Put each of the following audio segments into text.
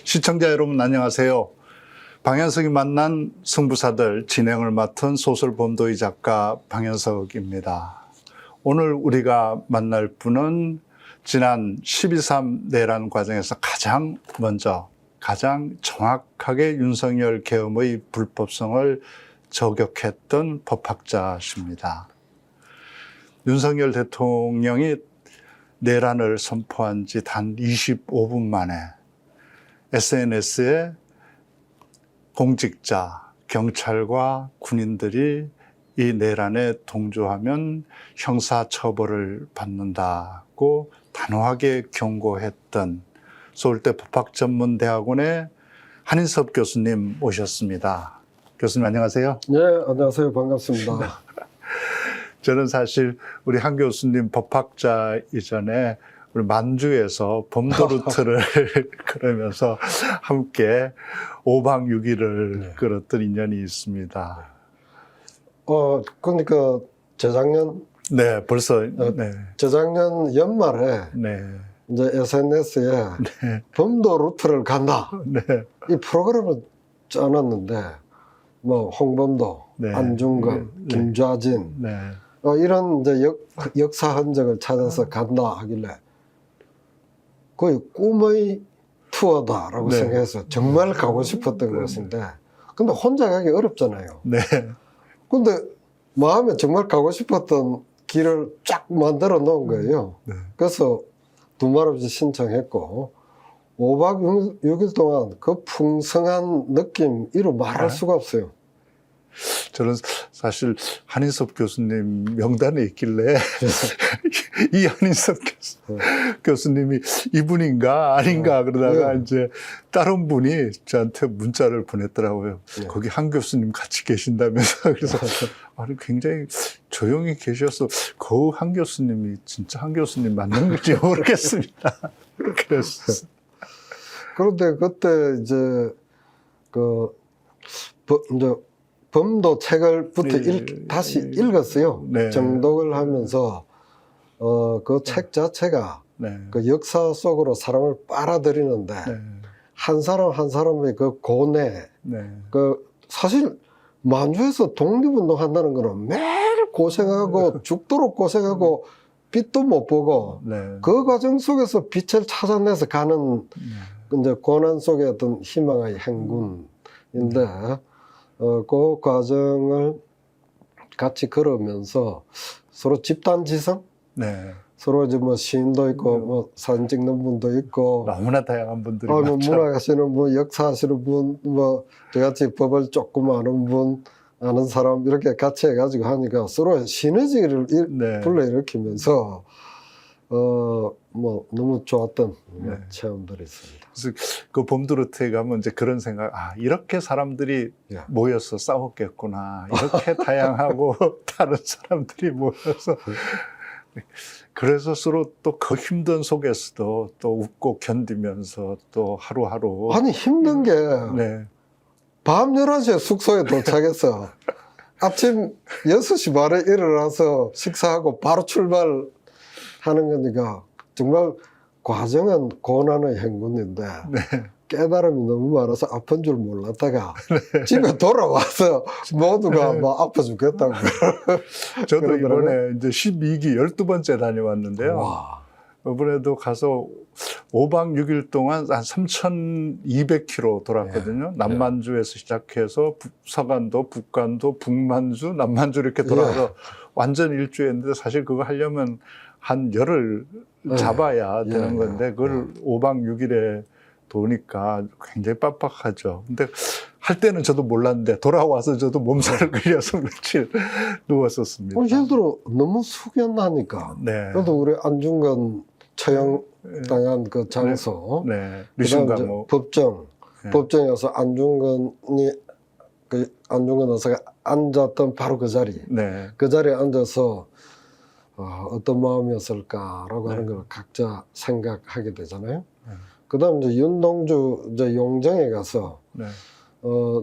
시청자 여러분 안녕하세요. 방현석이 만난 승부사들 진행을 맡은 소설범도희 작가 방현석입니다. 오늘 우리가 만날 분은 지난 12.3 내란 과정에서 가장 정확하게 윤석열 계엄의 불법성을 저격했던 법학자십니다. 윤석열 대통령이 내란을 선포한 지 단 25분 만에 SNS에 공직자, 경찰과 군인들이 이 내란에 동조하면 형사처벌을 받는다고 단호하게 경고했던 서울대 법학전문대학원의 한인섭 교수님 모셨습니다. 교수님 안녕하세요. 네, 안녕하세요. 반갑습니다. 저는 사실 우리 한 교수님 법학자 이전에 우리 만주에서 범도루트를 걸으면서 함께 5박 6일을 걸었던 인연이 있습니다. 그러니까 재작년 네, 벌써 재작년 연말에 이제 SNS에 범도 루트를 간다. 이 프로그램을 짜놨는데 뭐 홍범도, 안중근, 김좌진 이런 이제 역사 흔적을 찾아서 간다 하길래 거의 꿈의 투어다라고 생각해서 정말 가고 싶었던 것인데 근데 혼자 가기 어렵잖아요. 근데 마음에 정말 가고 싶었던 길을 쫙 만들어 놓은 거예요. 그래서 두말 없이 신청했고 5박 6일 동안 그 풍성한 느낌 이루 말할 수가 없어요. 저는 사실 한인섭 교수님 명단에 있길래 이 한인섭 교수님이 이분인가 아닌가 그러다가 이제 다른 분이 저한테 문자를 보냈더라고요. 거기 한 교수님 같이 계신다면서. 그래서 아니 굉장히 조용히 계셔서 그 한 교수님이 진짜 한 교수님 맞는 건지 모르겠습니다. 그랬어요. 그런데 그때 이제 이제 범도 책을 다시 읽었어요. 정독을 하면서 그 책 자체가 그 역사 속으로 사람을 빨아들이는데 한 사람 한 사람의 그 고뇌, 그 사실 만주에서 독립운동 한다는 거는 매일 고생하고 죽도록 고생하고 빛도 못 보고 그 과정 속에서 빛을 찾아내서 가는 이제 고난 속의 어떤 희망의 행군인데 그 과정을 같이 걸으면서 서로 집단지성, 서로 이제 뭐 시인도 있고 뭐 사진 찍는 분도 있고 너무나 다양한 분들이 뭐 많죠. 문학하시는 분, 역사하시는 분, 뭐 저같이 법을 조금 아는 분, 아는 사람 이렇게 같이 해가지고 하니까 서로 시너지를 불러일으키면서 뭐 너무 좋았던 체험들이 있습니다. 그래서 그 범도루트에 가면 이제 그런 생각, 이렇게 사람들이 모여서 싸웠겠구나. 이렇게 다양하고 다른 사람들이 모여서. 그래서 서로 또 그 힘든 속에서도 또 웃고 견디면서 또 하루하루. 아니, 힘든 게 밤 11시에 숙소에 도착해서 아침 6시 반에 일어나서 식사하고 바로 출발하는 거니까 정말 과정은 고난의 행군인데 깨달음이 너무 많아서 아픈 줄 몰랐다가 집에 돌아와서 모두가 막 아파 죽겠다고. 저도 이번에 이제 12기 12번째 다녀왔는데요. 이번에도 가서 5박 6일 동안 한 3,200km 돌았거든요. 남만주에서 시작해서 서간도, 북간도, 북만주, 남만주 이렇게 돌아서 완전 일주했는데 사실 그거 하려면 한 열흘 잡아야 되는 건데 그걸 5박 6일에 도니까 굉장히 빡빡하죠. 근데 할 때는 저도 몰랐는데 돌아와서 저도 몸살을 걸려서 며칠 누웠었습니다. 예를 들어 너무 숙연하니까. 그래도 우리 안중근 처형당한 그 장소, 리신강호 법정에서 안중근 의사가 앉았던 바로 그 자리, 그 자리에 앉아서 어떤 마음이었을까라고 하는 걸 각자 생각하게 되잖아요. 그다음 이제 윤동주 용정에 가서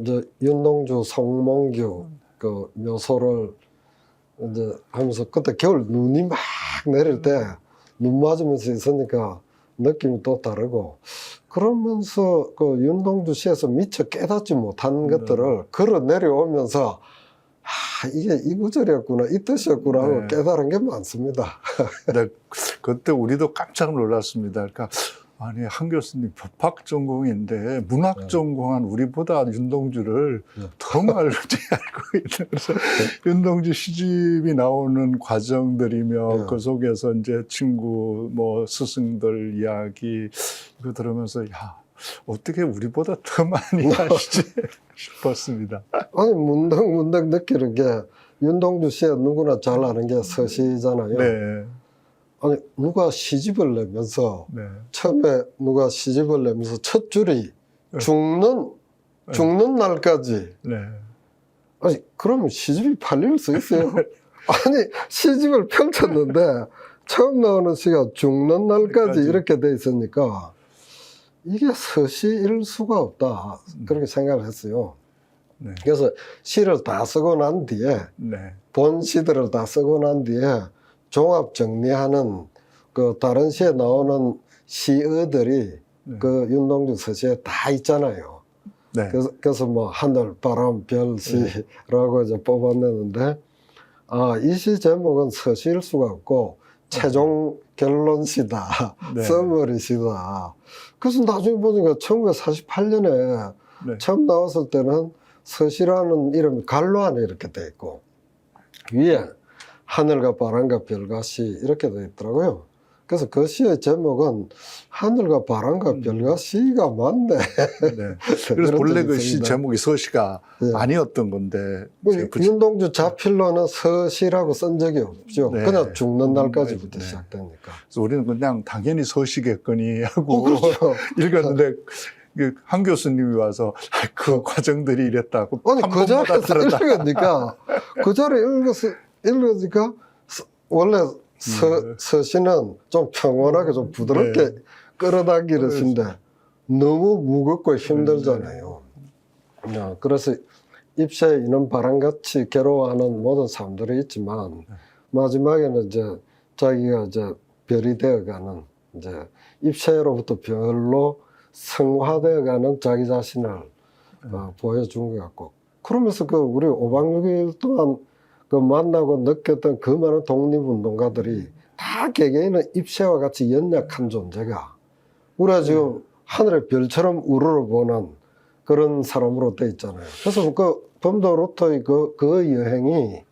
이제 윤동주 성몽규 그 묘소를 이제 하면서 그때 겨울 눈이 막 내릴 때 눈 맞으면서 있으니까 느낌이 또 다르고 그러면서 그 윤동주 씨에서 미처 깨닫지 못한 것들을 걸어 내려오면서 이게 이 구절이었구나, 이 뜻이었구나 하고 네. 깨달은 게 많습니다. 네, 그때 우리도 깜짝 놀랐습니다. 그러니까 아니 한 교수님 법학 전공인데 문학 전공한 우리보다 윤동주를 더 많이 알고 있는. 그래서 윤동주 시집이 나오는 과정들이며 그 속에서 이제 친구 뭐 스승들 이야기 이거 들으면서 야 어떻게 우리보다 더 많이 아시지 싶었습니다. 아니 문득 느끼는 게 윤동주 씨가 누구나 잘 아는 게 서시잖아요. 네. 아니 누가 시집을 내면서 네. 처음에 누가 시집을 내면서 첫 줄이 죽는 날까지. 네. 아니 그러면 시집이 팔릴 수 있어요? 아니 시집을 펼쳤는데 처음 나오는 시가 죽는 날까지 이렇게 돼 있으니까 이게 서시일 수가 없다 그렇게 생각을 했어요. 네. 그래서 시를 다 쓰고 난 뒤에 네. 본 시들을 다 쓰고 난 뒤에 종합 정리하는 그 다른 시에 나오는 시어들이 그 윤동주 서시에 다 있잖아요. 네. 그래서 뭐 하늘, 바람, 별 시라고 이제 뽑아내는데 이 시 제목은 서시일 수가 없고 최종 결론시다, 서머리시다. 그래서 나중에 보니까 1948년에 처음 나왔을 때는 서시라는 이름이 갈로 안에 이렇게 돼 있고 위에 하늘과 바람과 별과 시 이렇게 돼 있더라고요. 그래서 그 시의 제목은 하늘과 바람과 별과 시가 맞네. 네. 그래서 본래 그 시 제목이 서시가 아니었던 건데. 뭐 윤동주 자필로는 서시라고 쓴 적이 없죠. 그냥 죽는 날까지부터 시작되니까. 그래서 우리는 그냥 당연히 서시겠거니 하고 그렇죠. 읽었는데 한 교수님이 와서 그 과정들이 이랬다고. 아니 그 자리에서 읽으니까 원래 서시는 좀 평온하게 좀 부드럽게 끌어당기는 시인데 너무 무겁고 힘들잖아요. 그래서 입새에 있는 바람같이 괴로워하는 모든 사람들이 있지만 마지막에는 이제 자기가 이제 별이 되어가는 이제 입새로부터 별로 성화되어가는 자기 자신을 보여준 것 같고 그러면서 그 우리 5박 6일 동안 그 만나고 느꼈던 그 많은 독립운동가들이 다 개개인은 입새와 같이 연약한 존재가 우리가 지금 하늘의 별처럼 우러러보는 그런 사람으로 돼 있잖아요. 그래서 그 범도 로터의 그 여행이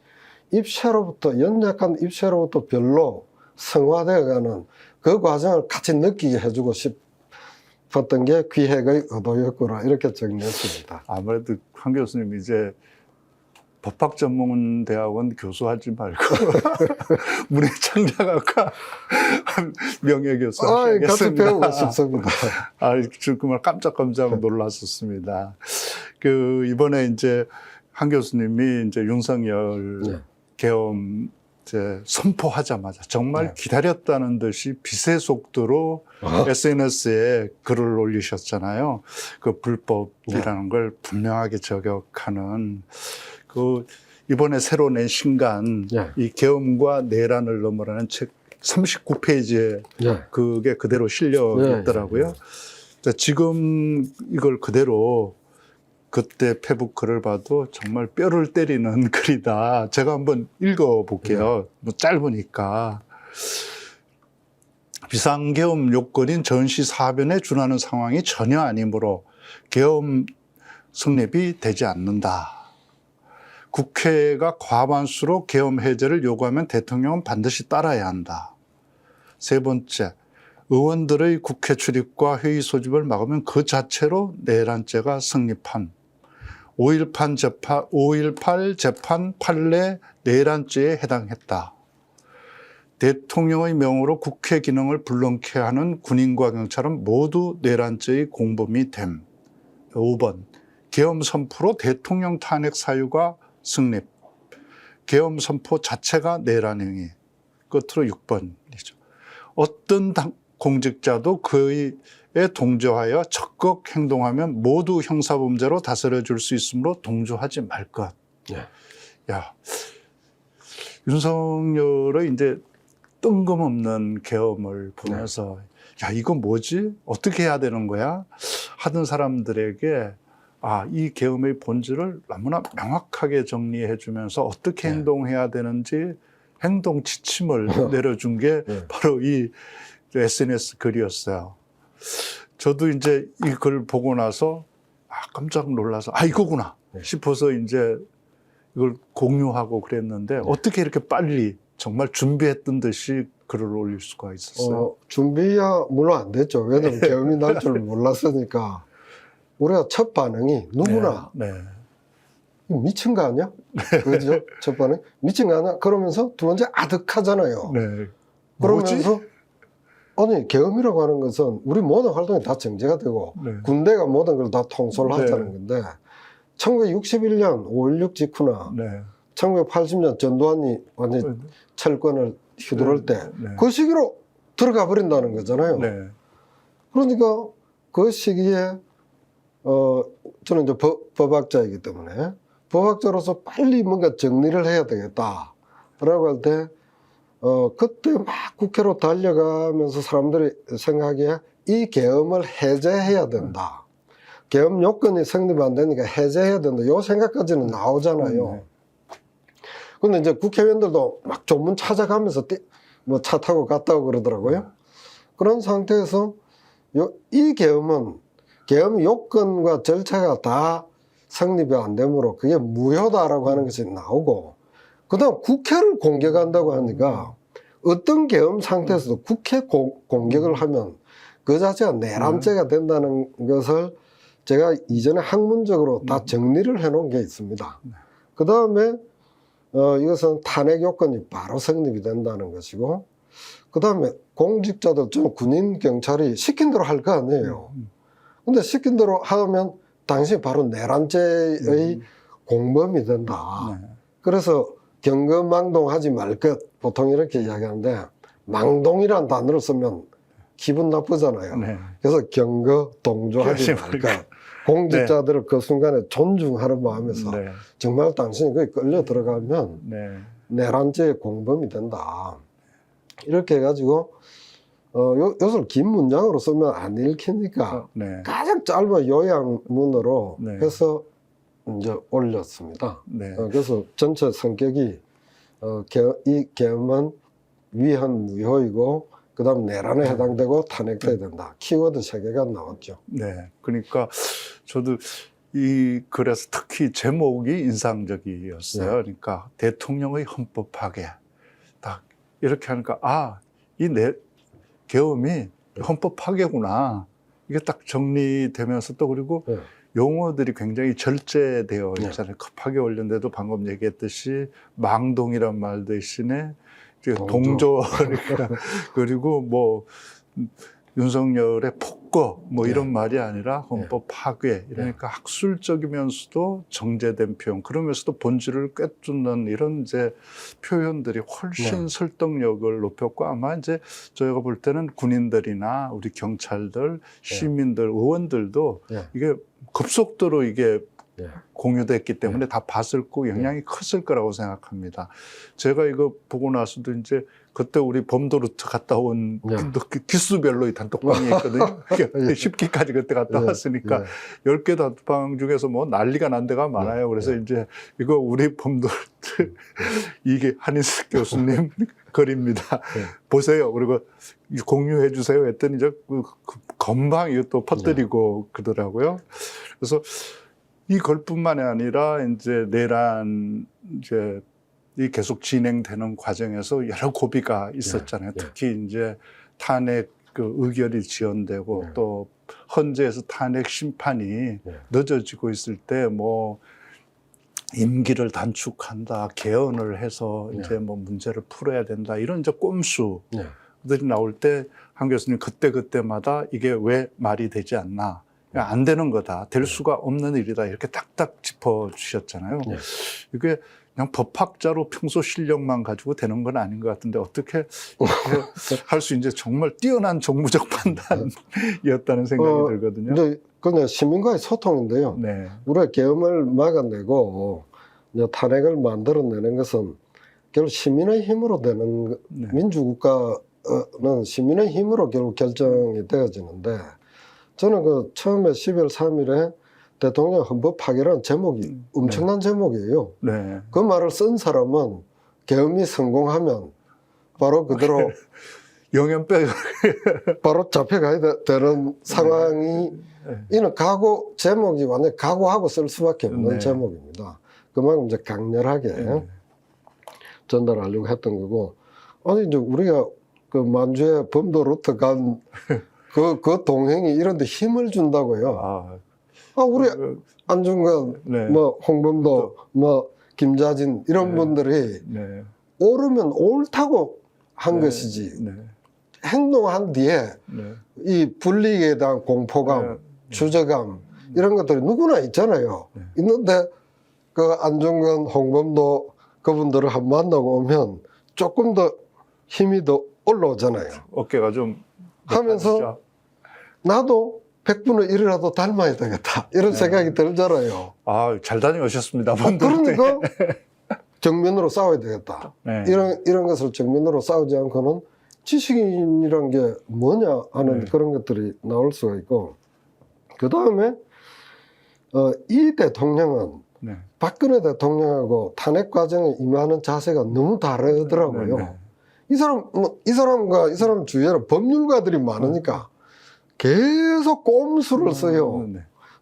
연약한 입새로부터 별로 성화되어가는 그 과정을 같이 느끼게 해주고 싶었던 게 기획의 의도였구나 이렇게 정리했습니다. 아무래도 한 교수님 이제 법학전문대학원 교수하지 말고 문해창작학과 명예교수 하시겠습니다. 같이 배우고 싶습니다. 정말 깜짝 놀랐었습니다. 이번에 이제 한 교수님이 이제 윤석열 계엄 선포하자마자 정말 기다렸다는 듯이 빛의 속도로 SNS에 글을 올리셨잖아요. 그 불법이라는 걸 분명하게 저격하는 이번에 새로 낸 신간 이 계엄과 내란을 넘어라는 책 39페이지에 그게 그대로 실려 있더라고요. 지금 이걸 그대로 그때 페북 글을 봐도 정말 뼈를 때리는 글이다. 제가 한번 읽어볼게요. 뭐 짧으니까. 비상계엄 요건인 전시 사변에 준하는 상황이 전혀 아니므로 계엄 성립이 되지 않는다. 국회가 과반수로 계엄 해제를 요구하면 대통령은 반드시 따라야 한다. 세 번째, 의원들의 국회 출입과 회의 소집을 막으면 그 자체로 내란죄가 성립한 5.18 재판 판례 내란죄에 해당했다. 대통령의 명으로 국회 기능을 불능케 하는 군인과 경찰은 모두 내란죄의 공범이 됨. 5번, 계엄 선포로 대통령 탄핵 사유가 성립. 계엄 선포 자체가 내란 행위. 끝으로 6번이죠. 어떤 공직자도 그에 동조하여 적극 행동하면 모두 형사범죄로 다스려 줄 수 있으므로 동조하지 말 것. 야, 윤석열의 이제 뜬금없는 계엄을 보면서 야, 이거 뭐지? 어떻게 해야 되는 거야? 하던 사람들에게 이 계엄의 본질을 너무나 명확하게 정리해 주면서 어떻게 행동해야 되는지 행동 지침을 내려준 게 바로 이 SNS 글이었어요. 저도 이제 이 글 보고 나서 깜짝 놀라서 이거구나 싶어서 이제 이걸 공유하고 그랬는데 어떻게 이렇게 빨리 정말 준비했던 듯이 글을 올릴 수가 있었어요? 준비야 물론 안 됐죠. 왜냐하면 계엄이 날 줄 몰랐으니까. 우리가 첫 반응이 누구나 미친 거 아니야? 그죠? 첫 반응 미친 거 아니야? 그러면서 두 번째 아득하잖아요. 그러면서 아니 계엄이라고 하는 것은 우리 모든 활동이 다 정제가 되고 군대가 모든 걸 다 통솔을 하자는 건데 1961년 5.16 직후나 1980년 전두환이 완전히 철권을 휘두를 때 그 시기로 들어가 버린다는 거잖아요. 그러니까 그 시기에 저는 이제 법학자이기 때문에 법학자로서 빨리 뭔가 정리를 해야 되겠다라고 할 때 그때 막 국회로 달려가면서 사람들이 생각하기에 이 계엄을 해제해야 된다. 계엄 요건이 성립 안 되니까 해제해야 된다. 요 생각까지는 나오잖아요. 근데 이제 국회의원들도 막 조문 찾아가면서 뭐 차 타고 갔다 오고 그러더라고요. 그런 상태에서 이 계엄은 계엄 요건과 절차가 다 성립이 안 되므로 그게 무효다라고 하는 것이 나오고 그 다음 국회를 공격한다고 하니까 어떤 계엄 상태에서도 국회 공격을 하면 그 자체가 내란죄가 된다는 것을 제가 이전에 학문적으로 다 정리를 해놓은 게 있습니다. 그 다음에 이것은 탄핵 요건이 바로 성립이 된다는 것이고 그 다음에 공직자들, 좀 군인, 경찰이 시킨 대로 할 거 아니에요. 근데 시킨 대로 하면 당신이 바로 내란죄의 공범이 된다. 그래서 경거망동하지 말 것, 보통 이렇게 이야기하는데 망동이라는 단어를 쓰면 기분 나쁘잖아요. 그래서 경거동조하지 말 것. 공직자들을 그 순간에 존중하는 마음에서 정말 당신이 거기 끌려 들어가면 내란죄의 공범이 된다. 이렇게 해가지고 요것을 긴 문장으로 쓰면 안 읽히니까 가장 짧은 요약문으로 해서 이제 올렸습니다. 그래서 전체 성격이 이 계엄은 위헌 무효이고 그 다음 내란에 해당되고 탄핵돼야 된다. 키워드 3개가 나왔죠. 그러니까 저도 이 글에서 특히 제목이 인상적이었어요. 그러니까 대통령의 헌법 파괴. 딱 이렇게 하니까 이 계엄이 헌법 파괴구나. 이게 딱 정리되면서 또 그리고 용어들이 굉장히 절제되어 있잖아요. 급하게 올렸는데도 방금 얘기했듯이 망동이란 말 대신에 동조 그리고 뭐 윤석열의 폭거 뭐 이런 말이 아니라 헌법 파괴 이러니까 학술적이면서도 정제된 표현 그러면서도 본질을 꿰뚫는 이런 이제 표현들이 훨씬 설득력을 높였고 아마 이제 저희가 볼 때는 군인들이나 우리 경찰들 시민들 의원들도 이게 급속도로 이게 공유됐기 때문에 다 봤을 거고 영향이 컸을 거라고 생각합니다. 제가 이거 보고 나서도 이제 그때 우리 범도루트 갔다 온 기수별로 이 단톡방이 있거든요. 10기까지 그때 갔다 왔으니까 10개 단톡방 중에서 뭐 난리가 난 데가 많아요. 그래서 이제 이거 우리 범도루트 이게 한인숙 교수님 글입니다. 보세요. 그리고 공유해 주세요 했더니 이제 금방 이것도 퍼뜨리고 그러더라고요. 그래서 이 글뿐만이 아니라 이제 내란 이 계속 진행되는 과정에서 여러 고비가 있었잖아요. 특히 이제 탄핵 그 의결이 지연되고 또 헌재에서 탄핵 심판이 늦어지고 있을 때 뭐 임기를 단축한다, 개헌을 해서 이제 뭐 문제를 풀어야 된다 이런 이제 꼼수들이 나올 때 한 교수님 그때마다 이게 왜 말이 되지 않나? 안 되는 거다. 될 수가 없는 일이다. 이렇게 딱딱 짚어주셨잖아요. 이게 그냥 법학자로 평소 실력만 가지고 되는 건 아닌 것 같은데 어떻게 할 수 이제 정말 뛰어난 정무적 판단이었다는 생각이 들거든요. 근데 시민과의 소통인데요. 우리가 계엄을 막아내고 이제 탄핵을 만들어내는 것은 결국 시민의 힘으로 되는 민주국가 시민의 힘으로 결국 결정이 되어지는데 저는 그 처음에 12월 3일에 대통령 헌법 파괴라는 제목이 엄청난 제목이에요. 네. 그 말을 쓴 사람은 계엄이 성공하면 바로 그대로 영연병 바로 잡혀가야 되는 상황이 이는 각오 제목이 완전 각오하고 쓸 수밖에 없는 제목입니다. 그만큼 이제 강렬하게 전달하려고 했던 거고 아니 이제 우리가 그 만주에 범도 루트 간 그 동행이 이런데 힘을 준다고요. 우리 안중근, 뭐 홍범도, 뭐 김자진 이런 분들이 옳으면 옳다고 한 것이지 행동한 뒤에 이 불이익에 대한 공포감, 주저감 이런 것들이 누구나 있잖아요. 있는데 그 안중근, 홍범도 그분들을 한 만나고 오면 조금 더 힘이 더 올라오잖아요. 어깨가 좀 하면서 나도 100분의 1이라도 닮아야 되겠다 이런 생각이 들잖아요. 잘 다녀오셨습니다. 그러니까 정면으로 싸워야 되겠다. 이런 것을 정면으로 싸우지 않고는 지식인이란 게 뭐냐 하는 그런 것들이 나올 수가 있고 그 다음에 이 대통령은 박근혜 대통령하고 탄핵 과정에 임하는 자세가 너무 다르더라고요. 이 사람과 이 사람 주위에는 법률가들이 많으니까 계속 꼼수를 써요.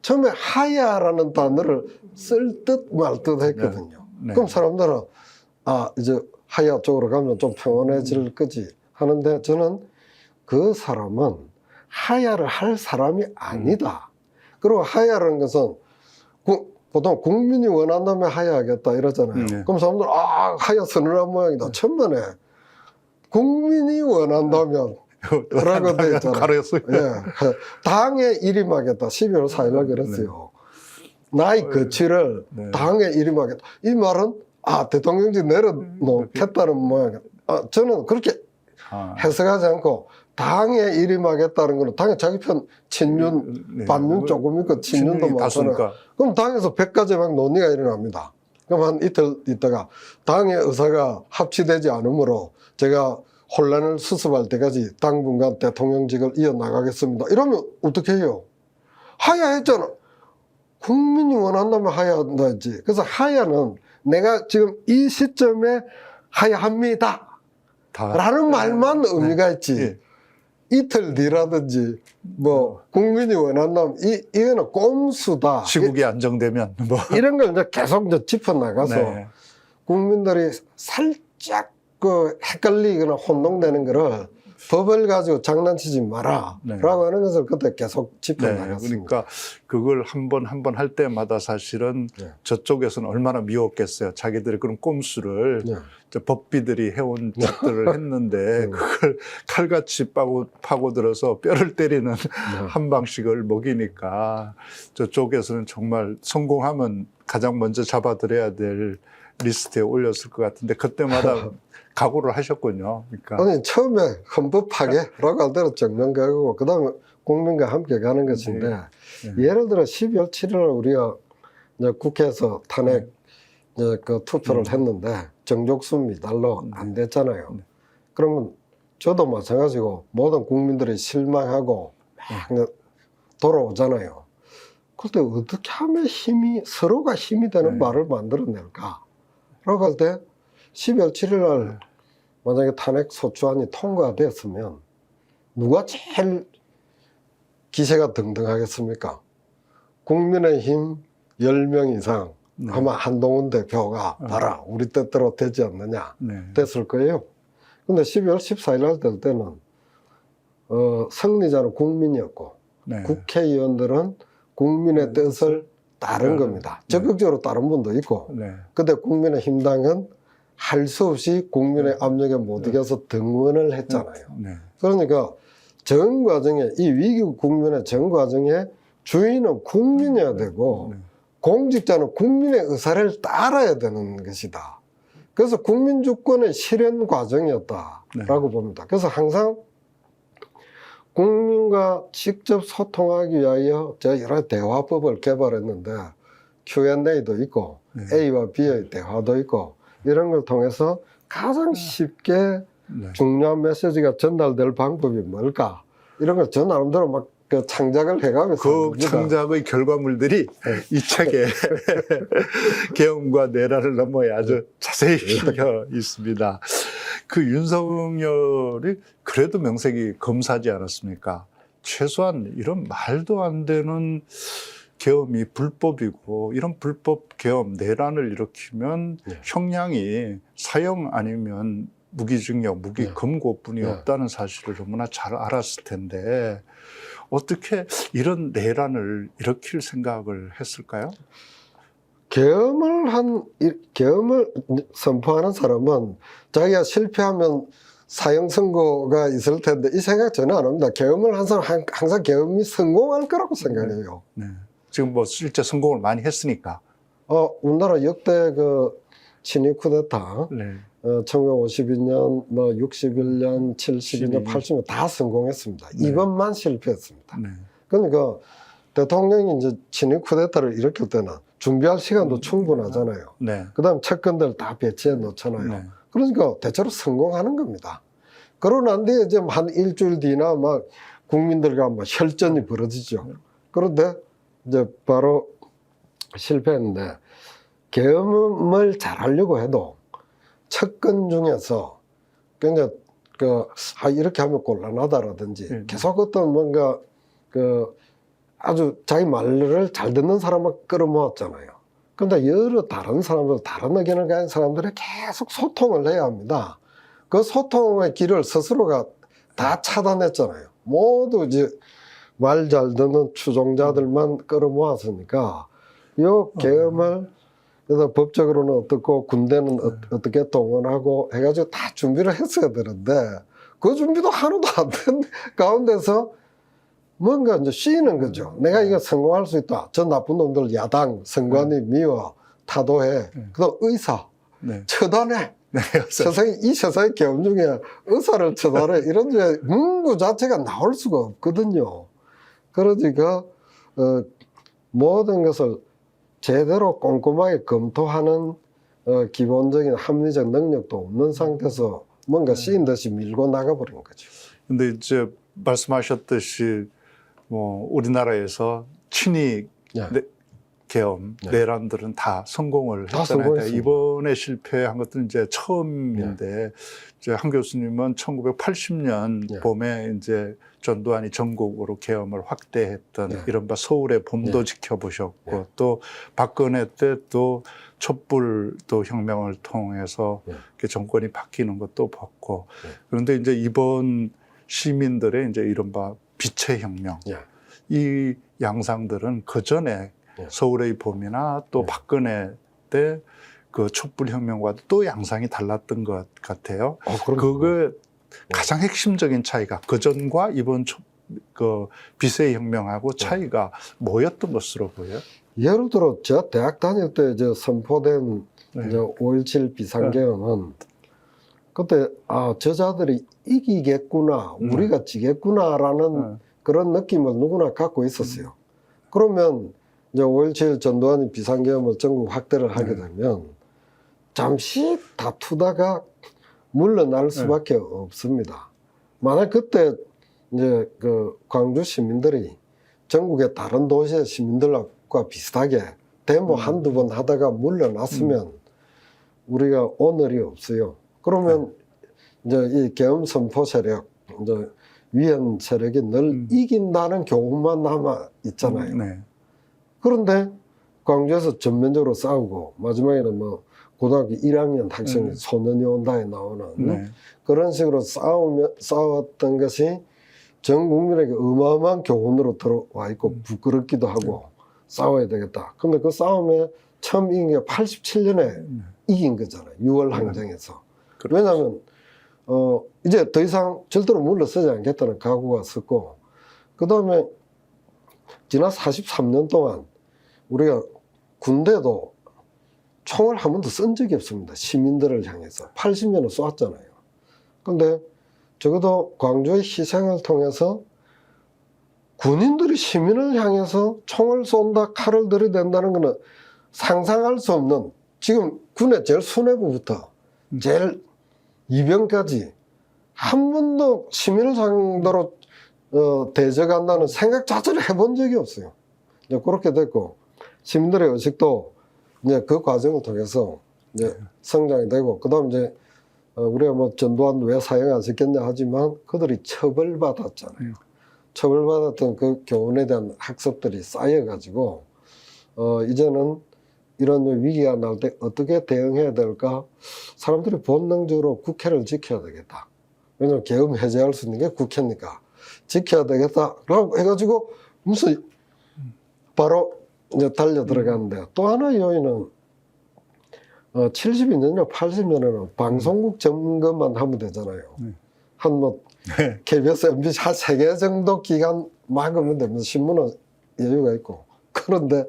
처음에 하야라는 단어를 쓸 듯 말 듯 했거든요. 그럼 사람들은 이제 하야 쪽으로 가면 좀 평온해질 거지 하는데 저는 그 사람은 하야를 할 사람이 아니다. 그리고 하야라는 것은 보통 국민이 원한다면 하야하겠다 이러잖아요. 그럼 사람들은 하야 선언한 모양이다. 천만에 국민이 원한다면 라고 돼 있잖아요. 당에 일임하겠다. 12월 4일날 그랬어요. 나의 거취를 당에 일임하겠다. 이 말은 대통령직 내려놓겠다는 모양이다. 저는 그렇게 해석하지 않고 당에 일임하겠다는 거는 당에 자기 편 친윤, 반윤 조금 있고 친윤도 많잖아요. 그럼 당에서 100가지 막 논의가 일어납니다. 그럼 한 이틀 있다가 당의 의사가 합치되지 않으므로 제가 혼란을 수습할 때까지 당분간 대통령직을 이어나가겠습니다. 이러면 어떻게 해요? 하야했잖아. 국민이 원한다면 하야한다 했지. 그래서 하야는 내가 지금 이 시점에 하야합니다. 라는 말만 의미가 있지. 이틀 뒤라든지 뭐 국민이 원한다면 이거는 꼼수다. 시국이 안정되면 뭐 이런 걸 이제 계속 이제 짚어나가서 국민들이 살짝 헷갈리거나 혼동되는 거를 법을 가지고 장난치지 마라 라고 하는 것을 그때 계속 짚어나갔습니다. 그러니까 그걸 한 번 할 때마다 사실은 저쪽에서는 얼마나 미웠겠어요. 자기들이 그런 꼼수를 법비들이 해온 짓들을 했는데 그걸 칼같이 파고들어서 뼈를 때리는 한 방식을 먹이니까 저쪽에서는 정말 성공하면 가장 먼저 잡아들여야 될 리스트에 올렸을 것 같은데 그때마다 각오를 하셨군요. 그러니까. 아니 처음에 헌법 파괴라고 할 때는 정면 가고 그 다음에 국민과 함께 가는 것인데 예를 들어 12월 7일 우리가 이제 국회에서 탄핵 그 투표를 했는데 정족수 미달로 안 됐잖아요. 그러면 저도 마찬가지고 모든 국민들이 실망하고 막 돌아오잖아요. 그때 어떻게 하면 서로가 힘이 되는 말을 만들어낼까? 라고 할 때 12월 7일 날 만약에 탄핵 소추안이 통과됐으면 누가 제일 기세가 등등하겠습니까? 국민의힘 10명 이상 아마 한동훈 대표가 봐라 우리 뜻대로 되지 않느냐 됐을 거예요. 근데 12월 14일 날 될 때는 승리자는 국민이었고 국회의원들은 국민의 뜻을 따른 겁니다. 적극적으로 따른 분도 있고 근데 국민의힘당은 할 수 없이 국민의 압력에 못 이겨서 등원을 했잖아요. 그러니까 전 과정에 이 위기 국면의 전 과정에 주인은 국민이어야 되고 공직자는 국민의 의사를 따라야 되는 것이다. 그래서 국민주권의 실현 과정이었다라고 봅니다. 그래서 항상 국민과 직접 소통하기 위하여 제가 여러 대화법을 개발했는데 Q&A도 있고 A와 B의 대화도 있고 이런 걸 통해서 가장 쉽게 네. 중요한 메시지가 전달될 방법이 뭘까? 이런 걸 저 나름대로 막 그 창작을 해가면서 그 창작의 결과물들이 이 책에 계엄과 내란을 넘어야 아주 자세히 실려 있습니다. 그 윤석열이 그래도 명색이 검사지 않았습니까? 최소한 이런 말도 안 되는 계엄이 불법이고 이런 불법 계엄, 내란을 일으키면 형량이 사형 아니면 무기징역, 무기금고뿐이 없다는 사실을 너무나 잘 알았을 텐데 어떻게 이런 내란을 일으킬 생각을 했을까요? 계엄을 선포하는 사람은 자기가 실패하면 사형 선고가 있을 텐데 이 생각 전혀 안 합니다. 계엄을 한 사람 항상 계엄이 성공할 거라고 생각해요. 네. 지금 뭐 실제 성공을 많이 했으니까. 우리나라 역대 그 친위 쿠데타, 1952년, 뭐 61년, 72년, 80년 다 성공했습니다. 이번만 실패했습니다. 그러니까 대통령이 이제 친위 쿠데타를 일으킬 때는 준비할 시간도 충분하잖아요. 그다음 측근들 다 배치해 놓잖아요. 그러니까 대체로 성공하는 겁니다. 그러고 난 뒤에 이제 한 일주일 뒤나 막 국민들과 막 혈전이 벌어지죠. 그런데 이제 바로 실패했는데 계엄을 잘하려고 해도 측근 중에서 굉장히 이렇게 하면 곤란하다라든지 계속 어떤 뭔가 아주 자기 말을 잘 듣는 사람을 끌어모았잖아요. 그런데 여러 다른 사람들, 다른 의견을 가진 사람들이 계속 소통을 해야 합니다. 그 소통의 길을 스스로가 다 차단했잖아요. 모두 이제 말 잘 듣는 추종자들만 끌어모았으니까 이 계엄을 그래서 법적으로는 어떻고 군대는 어떻게 동원하고 해가지고 다 준비를 했어야 되는데 그 준비도 하나도 안 된 가운데서 뭔가 이제 쉬는 거죠. 내가 이거 성공할 수 있다. 저 나쁜 놈들 야당, 선관위 미워, 타도해. 그다음 의사, 처단해. 이 세상의 계엄 중에 의사를 처단해. 이런 문구 자체가 나올 수가 없거든요. 그러니까 모든 것을 제대로 꼼꼼하게 검토하는 기본적인 합리적 능력도 없는 상태에서 뭔가 씌인 듯이 밀고 나가버린 거죠. 근데 이제 말씀하셨듯이 뭐 우리나라에서 친위 계엄, 내란들은 다 성공을 했잖아요. 이번에 실패한 것들은 이제 처음인데 이제 한 교수님은 1980년 봄에 이제 전두환이 전국으로 계엄을 확대했던 이른바 서울의 봄도 지켜보셨고 또 박근혜 때 또 촛불 또 혁명을 통해서 정권이 바뀌는 것도 봤고 그런데 이제 이번 시민들의 이제 이른바 빛의 혁명 이 양상들은 그 전에 서울의 봄이나 또 박근혜 때 그 촛불혁명과도 또 양상이 달랐던 것 같아요. 그게 가장 핵심적인 차이가 그 전과 이번 그 빛의 혁명하고 차이가 뭐였던 것으로 보여요? 예를 들어 제가 대학 다닐 때 이제 선포된 이제 5.17 비상계엄은 그때 저자들이 이기겠구나, 우리가 지겠구나라는 그런 느낌을 누구나 갖고 있었어요. 그러면 이제 5.17 전두환이 비상계엄을 전국 확대를 하게 되면 잠시 다투다가 물러날 수밖에 없습니다. 만약 그때 이제 그 광주 시민들이 전국의 다른 도시의 시민들과 비슷하게 데모 한두 번 하다가 물러났으면 우리가 오늘이 없어요. 그러면 이제 이 계엄 선포 세력, 이제 위헌 세력이 늘 이긴다는 교훈만 남아 있잖아요. 그런데 광주에서 전면적으로 싸우고 마지막에는 뭐 고등학교 1학년 학생이 소년이 온다에 나오는 그런 식으로 싸웠던 것이 전 국민에게 어마어마한 교훈으로 들어와 있고 부끄럽기도 하고 싸워야 되겠다. 근데 그 싸움에 처음 이긴 게 87년에 이긴 거잖아요. 6월 항쟁에서. 왜냐하면 이제 더 이상 절대로 물러서지 않겠다는 각오가 섰고 그 다음에 지난 43년 동안 우리가 군대도 총을 한 번도 쏜 적이 없습니다. 시민들을 향해서. 80년을 쏘았잖아요. 근데 적어도 광주의 희생을 통해서 군인들이 시민을 향해서 총을 쏜다, 칼을 들이댄다는 것은 상상할 수 없는 지금 군의 제일 수뇌부부터 제일 이병까지 한 번도 시민을 상대로 대적한다는 생각 자체를 해본 적이 없어요. 이제 그렇게 됐고 시민들의 의식도 이제 그 과정을 통해서 이제 성장이 되고 그다음 이제 우리가 뭐 전두환 왜 사형 안 시켰냐 하지만 그들이 처벌받았잖아요. 처벌받았던 그 교훈에 대한 학습들이 쌓여가지고 이제는 이런 위기가 날 때 어떻게 대응해야 될까? 사람들이 본능적으로 국회를 지켜야 되겠다. 왜냐하면 계엄 해제할 수 있는 게 국회니까 지켜야 되겠다. 라고 해가지고 무슨 바로 이제 달려 들어가는데 또 하나 요인은 72년이나 80년에는 방송국 점검만 하면 되잖아요. 한 뭐 KBS, MBC 한 3개 정도 기간 막으면 되면서 신문은 여유가 있고. 그런데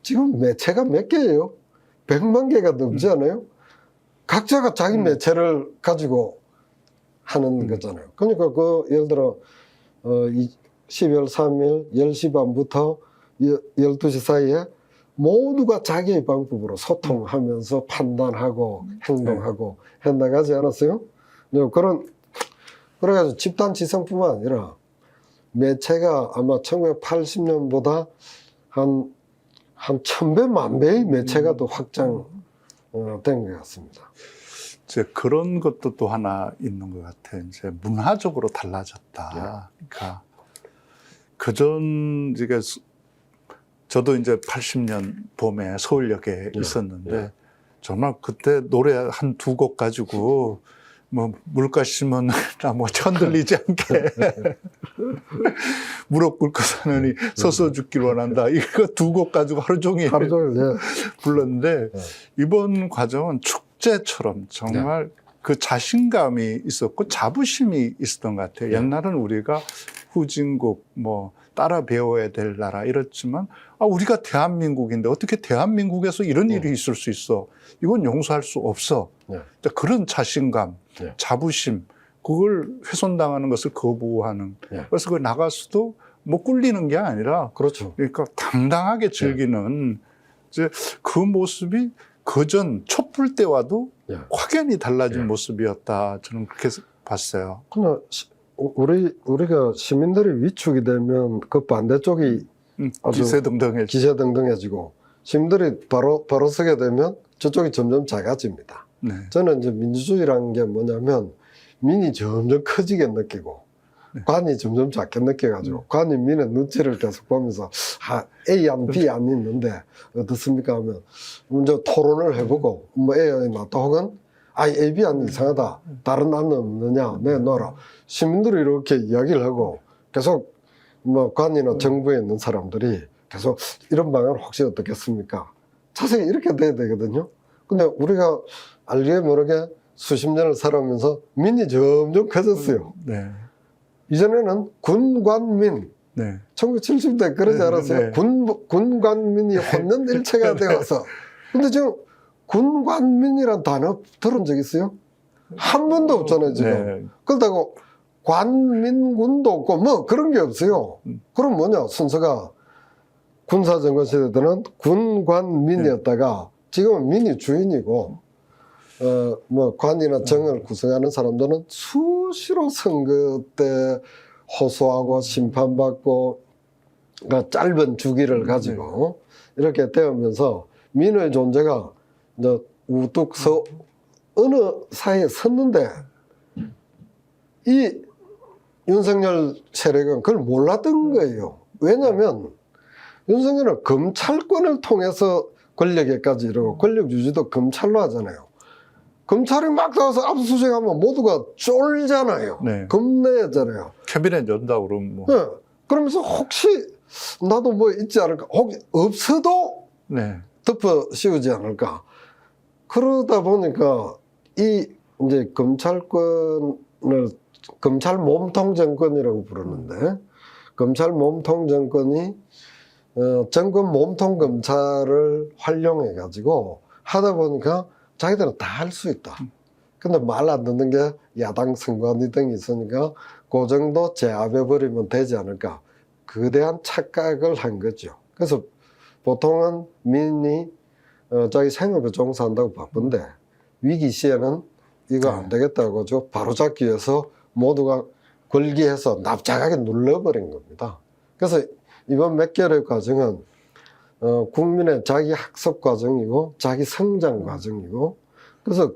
지금 매체가 몇 개예요? 100만 개가 넘지 않아요? 각자가 자기 매체를 가지고 하는 거잖아요. 그러니까 예를 들어 12월 3일 10시 반부터 12시 사이에 모두가 자기의 방법으로 소통하면서 판단하고 행동하고 해나가지 않았어요? 그래가지고 집단지성뿐만 아니라 매체가 아마 1980년보다 한 1000배, 10,000배의 매체가 더 확장된 것 같습니다. 이제 그런 것도 또 하나 있는 것 같아요. 이제 문화적으로 달라졌다. 그러니까 그전 이게 저도 이제 80년 봄에 서울역에 있었는데 정말 그때 노래 한 2곡 가지고 뭐 물가 심은 나무 흔들리지 않게 무릎 꿇고 사느니 서서 죽길 원한다. 이거 2곡 가지고 하루 종일 불렀는데 이번 과정은 축제처럼 정말 그 자신감이 있었고 자부심이 있었던 것 같아요. 옛날은 우리가 후진국 뭐 따라 배워야 될 나라 이랬지만 우리가 대한민국인데 어떻게 대한민국에서 이런 일이 있을 수 있어. 이건 용서할 수 없어. 그런 자신감, 자부심 그걸 훼손당하는 것을 거부하는. 그래서 그 나가서도 뭐 꿀리는 게 아니라 그렇죠. 그러니까 당당하게 즐기는 이제 그 모습이 그전 촛불 때와도 확연히 달라진 모습이었다. 저는 그렇게 봤어요. 그러나 우리가 시민들이 위축이 되면 그 반대쪽이 아주 기세등등해지고 시민들이 바로 서게 되면 저쪽이 점점 작아집니다. 저는 이제 민주주의라는 게 뭐냐면 민이 점점 커지게 느끼고 관이 점점 작게 느껴가지고 관이 민의 눈치를 계속 보면서 A 안 B 안 있는데 어떻습니까 하면 먼저 토론을 해보고 뭐 A안이 낫다 혹은 A, B 안 이상하다 다른 안은 없느냐 내놔라 시민들이 이렇게 이야기를 하고 계속 뭐 관이나 정부에 있는 사람들이 계속 이런 방향을 혹시 어떻겠습니까? 자세히 이렇게 돼야 되거든요. 근데 우리가 알게 모르게 수십 년을 살아오면서 민이 점점 커졌어요. 이전에는 군관민 1970대 그러지 않았어요? 군관민이 혼연일체가 되어서 근데 지금 군관민이란 단어 들은 적 있어요? 한 번도 없잖아요 지금. 그렇다고 관민군도 없고 뭐 그런 게 없어요. 그럼 뭐냐 순서가 군사정권 시대 때는 군관민이었다가 지금은 민이 주인이고 뭐 관이나 정을 구성하는 사람들은 수시로 선거 때 호소하고 심판받고 그러니까 짧은 주기를 가지고 이렇게 되면서 민의 존재가 이제 우뚝 어느 사이에 섰는데 이 윤석열 세력은 그걸 몰랐던 거예요. 왜냐하면 윤석열은 검찰권을 통해서 권력에까지 이르고 권력 유지도 검찰로 하잖아요. 검찰이 막 나와서 압수수색하면 모두가 쫄잖아요. 겁내잖아요. 캐비넷 연다 그러면 뭐. 그러면서 혹시 나도 뭐 있지 않을까? 혹시 없어도 덮어 씌우지 않을까? 그러다 보니까 이 이제 검찰권을 검찰 몸통 정권이라고 부르는데 검찰 몸통 정권이 정권 몸통 검찰을 활용해 가지고 하다 보니까 자기들은 다 할 수 있다. 근데 말 안 듣는 게 야당 선관위 등이 있으니까 그 정도 제압해버리면 되지 않을까. 거대한 착각을 한 거죠. 그래서 보통은 민이 자기 생업에 종사한다고 바쁜데 위기 시에는 이거 안 되겠다고 바로 잡기 위해서 모두가 걸기해서 납작하게 눌러버린 겁니다. 그래서 이번 몇 개월의 과정은 국민의 자기 학습 과정이고 자기 성장 과정이고, 그래서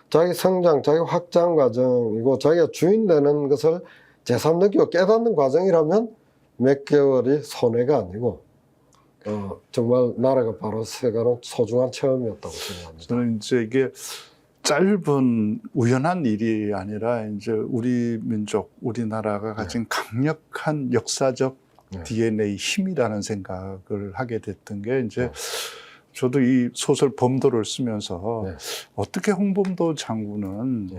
자기 성장, 자기 확장 과정이고 자기가 주인 되는 것을 제삼 느끼고 깨닫는 과정이라면 몇 개월이 손해가 아니고 정말 나라가 바로 세가는 소중한 체험이었다고 생각합니다. 저는 이제 이게 짧은 우연한 일이 아니라 이제 우리 민족, 우리나라가 가진 강력한 역사적 DNA 힘이라는 생각을 하게 됐던 게 이제 저도 이 소설 범도를 쓰면서 어떻게 홍범도 장군은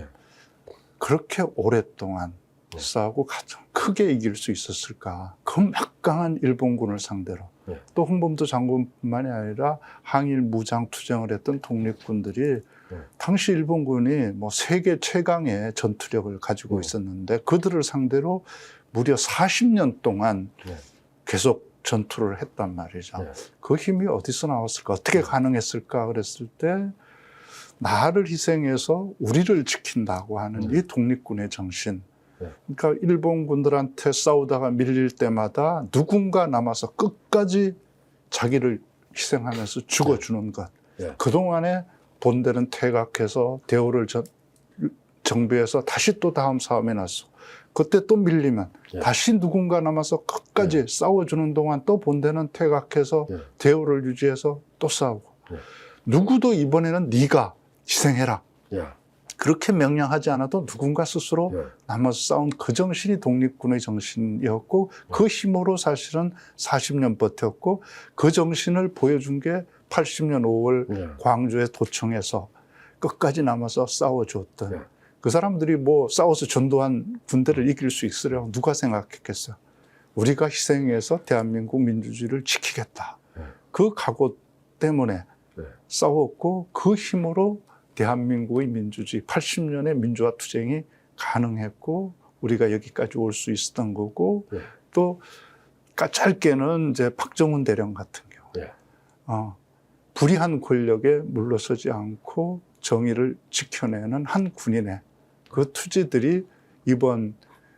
그렇게 오랫동안 싸우고 가장 크게 이길 수 있었을까? 그 막강한 일본군을 상대로. 또 홍범도 장군뿐만이 아니라 항일 무장 투쟁을 했던 독립군들이 당시 일본군이 뭐 세계 최강의 전투력을 가지고 있었는데 그들을 상대로 무려 40년 동안 계속 전투를 했단 말이죠. 그 힘이 어디서 나왔을까? 어떻게 가능했을까? 그랬을 때 나를 희생해서 우리를 지킨다고 하는 이 독립군의 정신. 그러니까 일본군들한테 싸우다가 밀릴 때마다 누군가 남아서 끝까지 자기를 희생하면서 죽어주는 것. 그동안에 본대는 퇴각해서 대우를 정비해서 다시 또 다음 싸움에 났어. 그때 또 밀리면 다시 누군가 남아서 끝까지 싸워주는 동안 또 본대는 퇴각해서 대우를 유지해서 또 싸우고. 누구도 이번에는 네가 희생해라. 그렇게 명령하지 않아도 누군가 스스로 남아서 싸운 그 정신이 독립군의 정신이었고 그 힘으로 사실은 40년 버텼고 그 정신을 보여준 게 80년 5월 광주에 도청해서 끝까지 남아서 싸워줬던 그 사람들이 뭐 싸워서 전도한 군대를 이길 수 있으려고 누가 생각했겠어요. 우리가 희생해서 대한민국 민주주의를 지키겠다. 그 각오 때문에 싸웠고 그 힘으로 대한민국의 민주주의 80년의 민주화 투쟁이 가능했고 우리가 여기까지 올 수 있었던 거고 또 짧게는 이제 박정훈 대령 같은 경우 불의한 권력에 물러서지 않고 정의를 지켜내는 한 군인의 그 투지들이 이번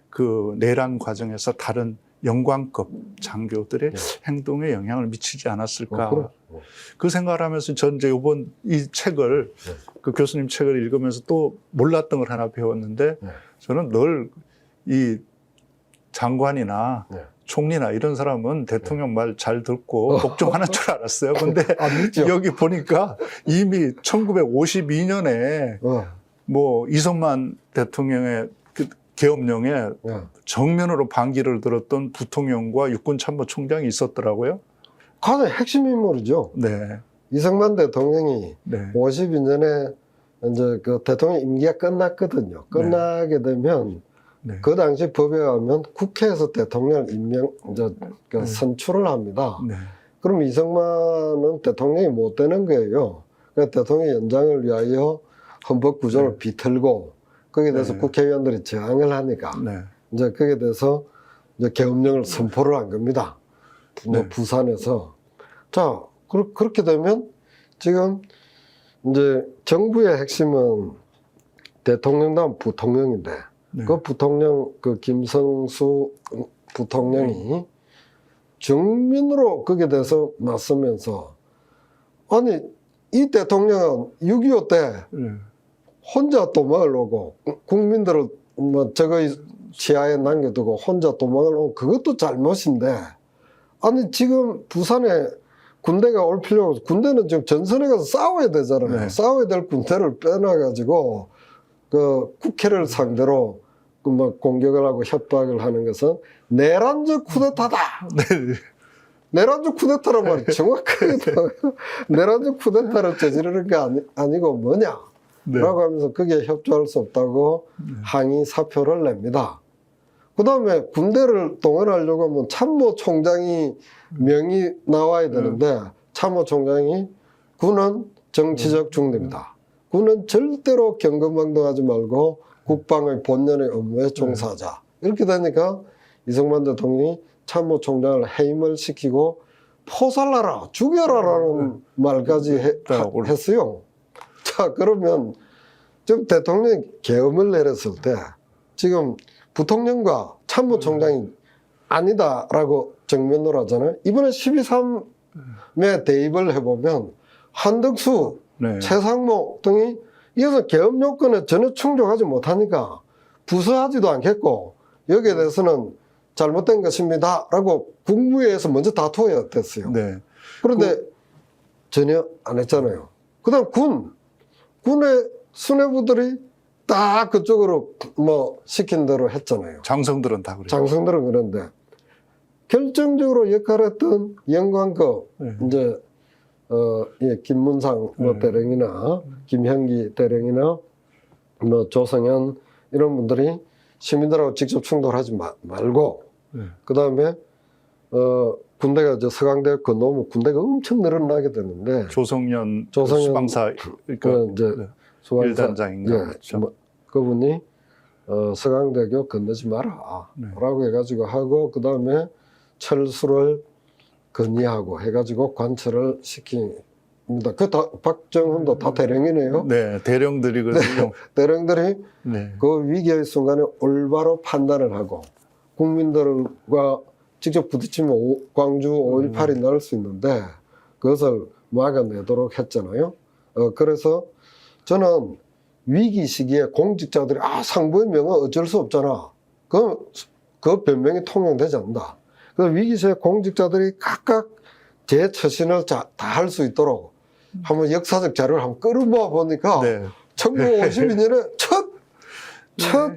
그 내란 과정에서 다른 영광급 장교들의 행동에 영향을 미치지 않았을까. 그 생각을 하면서 전 이제 이번 이 책을 그 교수님 책을 읽으면서 또 몰랐던 걸 하나 배웠는데 저는 늘 이 장관이나 총리나 이런 사람은 대통령 말 잘 듣고 복종하는 줄 알았어요. 근데 여기 보니까 이미 1952년에 뭐 이승만 대통령의 그 계엄령에 정면으로 반기를 들었던 부통령과 육군참모총장이 있었더라고요. 가장 핵심 인물이죠. 이승만 대통령이 52년에 이제 그 대통령 임기가 끝났거든요. 끝나게 되면 그 당시 법에 의하면 국회에서 대통령을 그 선출을 합니다. 그럼 이승만은 대통령이 못 되는 거예요. 그러니까 대통령 연장을 위하여 헌법 구조를 비틀고 거기에 대해서 국회의원들이 저항을 하니까 이제 거기에 대해서 이제 계엄령을 선포를 한 겁니다. 부산에서. 자, 그렇게 되면 지금 이제 정부의 핵심은 대통령 다음 부통령인데 그 부통령, 그 김성수 부통령이 정민으로 거기에 대해서 맞서면서 아니, 이 대통령은 6.25 때 혼자 도망을 오고 국민들을 뭐 저거의 지하에 남겨두고 혼자 도망을 오고 그것도 잘못인데 아니 지금 부산에 군대가 올 필요가 없어. 군대는 지금 전선에 가서 싸워야 되잖아요. 싸워야 될 군대를 빼놔가지고 그 국회를 상대로 그 뭐 공격을 하고 협박을 하는 것은 내란적 쿠데타다. 내란적 쿠데타란 말이 정확하게 내란적 쿠데타를 저지르는 게 아니고 뭐냐? 라고 하면서 거기에 협조할 수 없다고 항의 사표를 냅니다. 그 다음에 군대를 동원하려고 하면 참모총장이 명이 나와야 되는데 참모총장이 군은 정치적 중립이다. 군은 절대로 경건망동하지 말고 국방의 본연의 업무에 종사하자. 이렇게 되니까 이승만 대통령이 참모총장을 해임을 시키고 포살라라, 죽여라라는 말까지 했어요. 자, 그러면 지금 대통령이 계엄을 내렸을 때 지금 부통령과 참모총장이 아니다라고 정면으로 하잖아요. 이번에 12.3에 대입을 해보면 한덕수, 네. 최상목 등이 이어서 계엄 요건에 전혀 충족하지 못하니까 부서하지도 않겠고 여기에 대해서는 잘못된 것입니다 라고 국무회의에서 먼저 다투어야 됐어요. 네. 그런데 전혀 안 했잖아요. 그 다음 군의 수뇌부들이 딱 그쪽으로 뭐 시킨 대로 했잖아요. 장성들은 다 그래요. 장성들은 그런데 결정적으로 역할했던 영광급 네. 이제 예, 김문상 뭐 네. 대령이나 김형기 대령이나 뭐 조성현 이런 분들이 시민들하고 직접 충돌하지 말고 네. 그 다음에 군대가 이제 서강대 건너오면 군대가 엄청 늘어나게 되는데 조성현 조성현 수방사 그 이제 네. 수방사, 일단장인가 예, 그렇죠. 뭐, 그분이 서강대교 건너지 마라 네. 라고 해가지고 하고 그 다음에 철수를 건의하고 해가지고 관철을 시킵니다. 박정훈도 다 대령이네요. 네, 대령들이 그래요. 대령들이 네. 그 위기의 순간에 올바로 판단을 하고 국민들과 직접 부딪히면 광주 5.18이 나올 수 있는데 그것을 막아내도록 했잖아요. 그래서 저는 위기 시기에 공직자들이 상부의 명은 어쩔 수 없잖아. 그 변명이 통용되지 않는다. 그래서 위기 시기에 공직자들이 각각 제 처신을 다 할 수 있도록 한번 역사적 자료를 한번 끌어모아 보니까 네. 1952년에 첫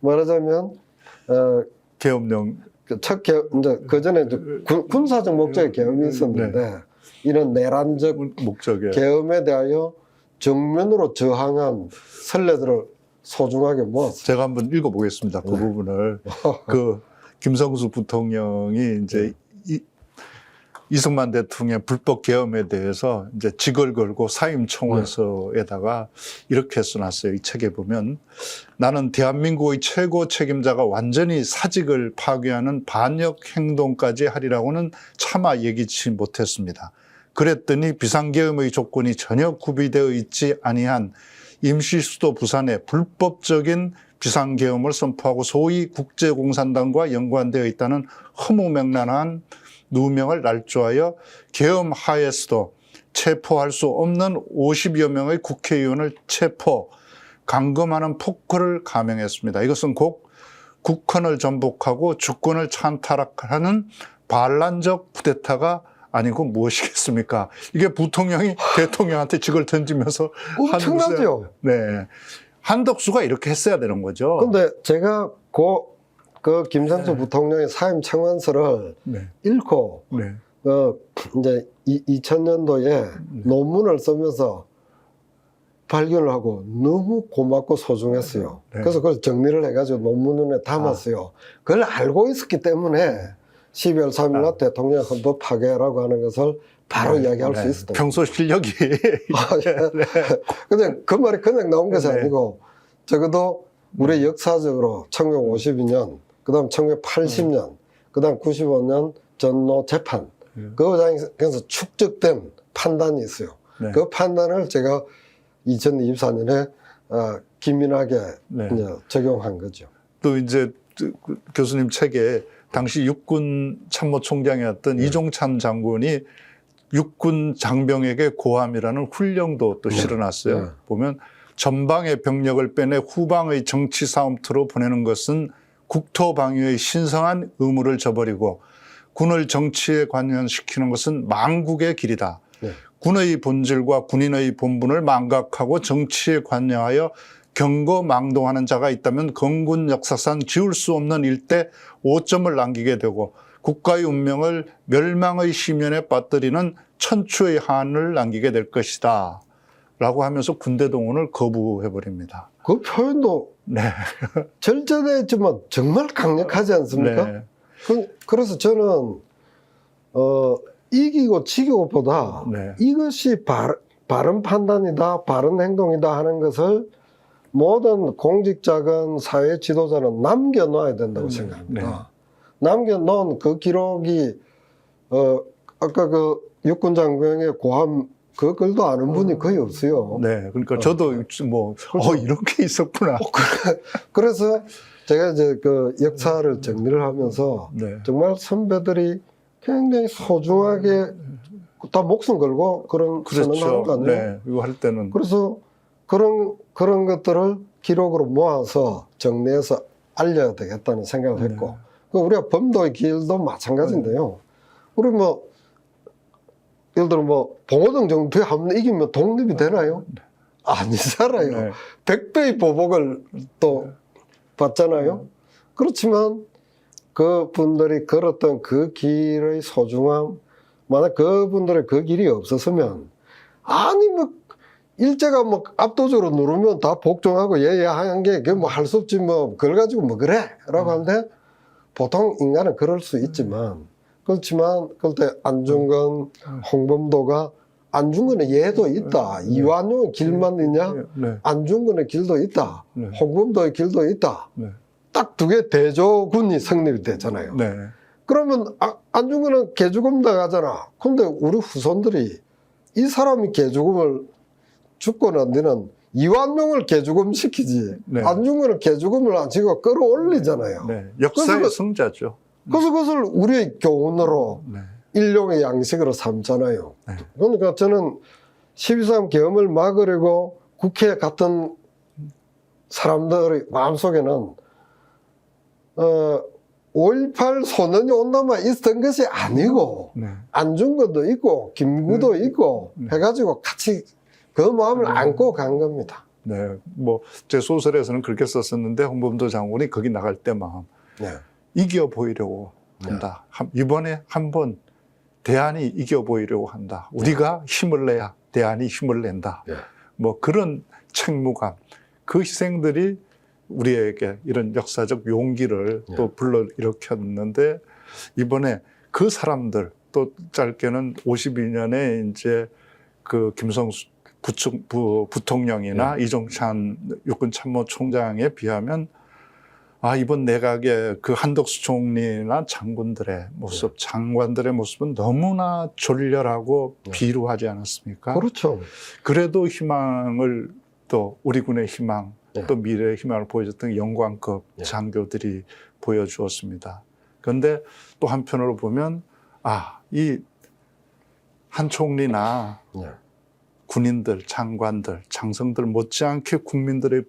말하자면 계엄령 첫 이제 그 전에 군사적 목적의 계엄이 있었는데 이런 내란적 목적에 계엄에 대하여 정면으로 저항한 선례들을 소중하게 모았어요. 제가 한번 읽어보겠습니다. 그 부분을 그 김성수 부통령이 이제 이승만 대통령의 불법 계엄에 대해서 이제 직을 걸고 사임 청원서에다가 이렇게 써놨어요. 이 책에 보면 나는 대한민국의 최고 책임자가 완전히 사직을 파괴하는 반역 행동까지 하리라고는 차마 예기치 못했습니다. 그랬더니 비상계엄의 조건이 전혀 구비되어 있지 아니한 임시 수도 부산에 불법적인 비상계엄을 선포하고 소위 국제공산당과 연관되어 있다는 허무맹랑한 누명을 날조하여 계엄 하에서도 체포할 수 없는 50여 명의 국회의원을 체포, 감금하는 폭거를 감행했습니다. 이것은 곧 국헌을 전복하고 주권을 찬탈하는 반란적 쿠데타가 아니고 무엇이겠습니까? 이게 부통령이 대통령한테 직을 던지면서 엄청나죠. 네, 한덕수가 이렇게 했어야 되는 거죠. 근데 제가 그 김성수 부통령의 사임 청원서를 읽고 이제 2000년도에 논문을 쓰면서 발견을 하고 너무 고맙고 소중했어요. 그래서 그걸 정리를 해가지고 논문에 담았어요. 그걸 알고 있었기 때문에 12월 3일 날 대통령 헌법 파괴라고 하는 것을 바로 이야기할 수 있었던 평소 실력이. 근데 그 말이 그냥 나온 것이 아니고 적어도 우리 역사적으로 1952년, 그 다음 1980년, 그 다음 95년 전노 재판, 그 과정에서 축적된 판단이 있어요. 그 판단을 제가 2024년에 기민하게 이제 적용한 거죠. 또 이제 교수님 책에 당시 육군 참모총장이었던 이종참 장군이 육군 장병에게 고함이라는 훈령도 또 실어놨어요. 보면 전방의 병력을 빼내 후방의 정치 싸움터로 보내는 것은 국토방위의 신성한 의무를 저버리고 군을 정치에 관여시키는 것은 망국의 길이다. 군의 본질과 군인의 본분을 망각하고 정치에 관여하여 경거망동하는 자가 있다면 건군 역사상 지울 수 없는 일대 오점을 남기게 되고 국가의 운명을 멸망의 심연에 빠뜨리는 천추의 한을 남기게 될 것이다. 라고 하면서 군대 동원을 거부해버립니다. 그 표현도 절제되어 있지만 정말 강력하지 않습니까? 그래서 저는 이기고 지기고보다 이것이 바른 판단이다, 바른 행동이다 하는 것을 모든 공직자건 사회 지도자는 남겨놔야 된다고 생각합니다. 남겨놓은 그 기록이 아까 그 육군 장병의 고함 그 글도 아는 분이 거의 없어요. 네, 그러니까 저도 뭐 이런 게 있었구나. 그래서 제가 이제 그 역사를 정리를 하면서 네. 정말 선배들이 굉장히 소중하게 다 목숨 걸고 그런 선언하는 거 아니에요? 네, 이거 할 때는. 그래서 그런 것들을 기록으로 모아서 정리해서 알려야 되겠다는 생각을 했고, 그 우리가 범도의 길도 마찬가지인데요. 우리 뭐 예를 들어 뭐 봉오동 정투에 한번 이기면 독립이 되나요? 아니잖아요. 네. 100배의 보복을 또 받잖아요. 그렇지만 그분들이 걸었던 그 길의 소중함, 만약 그분들의 그 길이 없었으면, 아니 뭐 일제가 뭐 압도적으로 누르면 다 복종하고 예예한 게 그게 뭐 할 수 없지 뭐 그걸 가지고 뭐 그래 라고 하는데, 보통 인간은 그럴 수 있지만, 그렇지만 그때 안중근, 홍범도가 안중근의 예도 있다. 이완용의 길만 있냐? 네. 안중근의 길도 있다. 네. 홍범도의 길도 있다. 네. 딱 두 개 대조군이 성립이 됐잖아요. 네. 그러면 안중근은 개죽음 당하잖아. 근데 우리 후손들이 이 사람이 개죽음을 죽고 난 뒤는 이완용을 개죽음 시키지. 네. 안중근은 개죽음을 안 치고 끌어올리잖아요. 네. 역사의 그래서 승자죠. 그래서 그것을 우리의 교훈으로 네. 일용의 양식으로 삼잖아요. 네. 그러니까 저는 12.3 계엄을 막으려고 국회 갔던 사람들의 마음속에는 5.18 소년이 온다만 있었던 것이 아니고, 네. 안중근도 있고 김구도 있고 해가지고 같이 그 마음을 안고 간 겁니다. 네. 뭐 제 소설에서는 그렇게 썼었는데, 홍범도 장군이 거기 나갈 때만 네. 이겨 보이려고 한다. 이번에 한번 대안이 이겨 보이려고 한다. 우리가 힘을 내야 대안이 힘을 낸다. 네. 뭐 그런 책무감, 그 희생들이 우리에게 이런 역사적 용기를 또 불러일으켰는데, 이번에 그 사람들, 또 짧게는 52년에 이제 그 김성수 부통령이나 이종찬 육군참모총장에 비하면, 이번 내각의 그 한덕수 총리나 장군들의 모습, 장관들의 모습은 너무나 졸렬하고 비루하지 않았습니까? 그렇죠. 그래도 희망을, 또 우리 군의 희망, 또 미래의 희망을 보여줬던 영광급 장교들이 보여주었습니다. 그런데 또 한편으로 보면, 이 한 총리나 군인들, 장관들, 장성들 못지않게 국민들의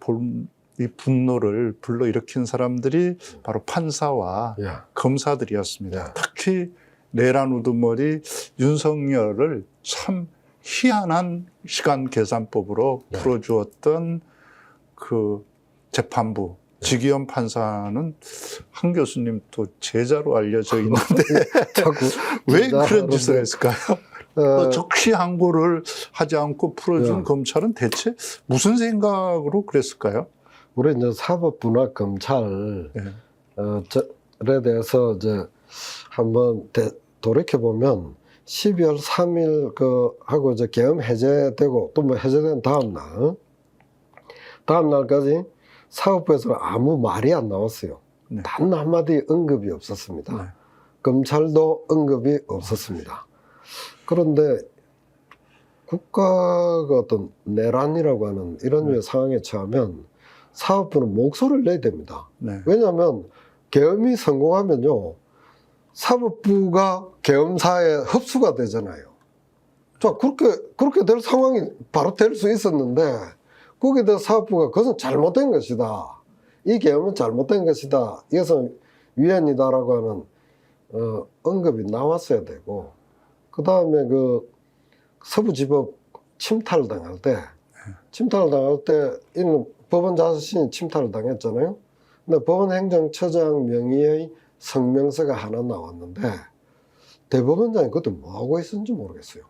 이 분노를 불러일으킨 사람들이 바로 판사와 검사들이었습니다. 특히 내란 우두머리 윤석열을 참 희한한 시간 계산법으로 풀어주었던 그 재판부, 지기현 판사는 한 교수님 또 제자로 알려져 있는데 왜 그런 짓을 했을까요? 적시항고를 하지 않고 풀어준 검찰은 대체 무슨 생각으로 그랬을까요? 우리 이제 사법부나 검찰에 대해서 이제 한번 돌이켜 보면 12월 3일 하고 이제 계엄 해제되고 또 뭐 해제된 다음 날까지 사법부에서는 아무 말이 안 나왔어요. 단 한마디 언급이 없었습니다. 검찰도 언급이 없었습니다. 그런데 국가가 어떤 내란이라고 하는 이런 류의 상황에 처하면 사법부는 목소리를 내야 됩니다. 왜냐하면 계엄이 성공하면요, 사법부가 계엄사에 흡수가 되잖아요. 자, 그렇게 될 상황이 바로 될 수 있었는데, 거기에 대해서 사법부가 그것은 잘못된 것이다. 이 계엄은 잘못된 것이다. 이것은 위헌이다라고 하는 언급이 나왔어야 되고, 그 다음에 그 서부지법 침탈을 당할 때 이는 법원 자신이 침탈을 당했잖아요. 근데 법원행정처장 명의의 성명서가 하나 나왔는데, 대법원장이 그때 뭐 하고 있었는지 모르겠어요.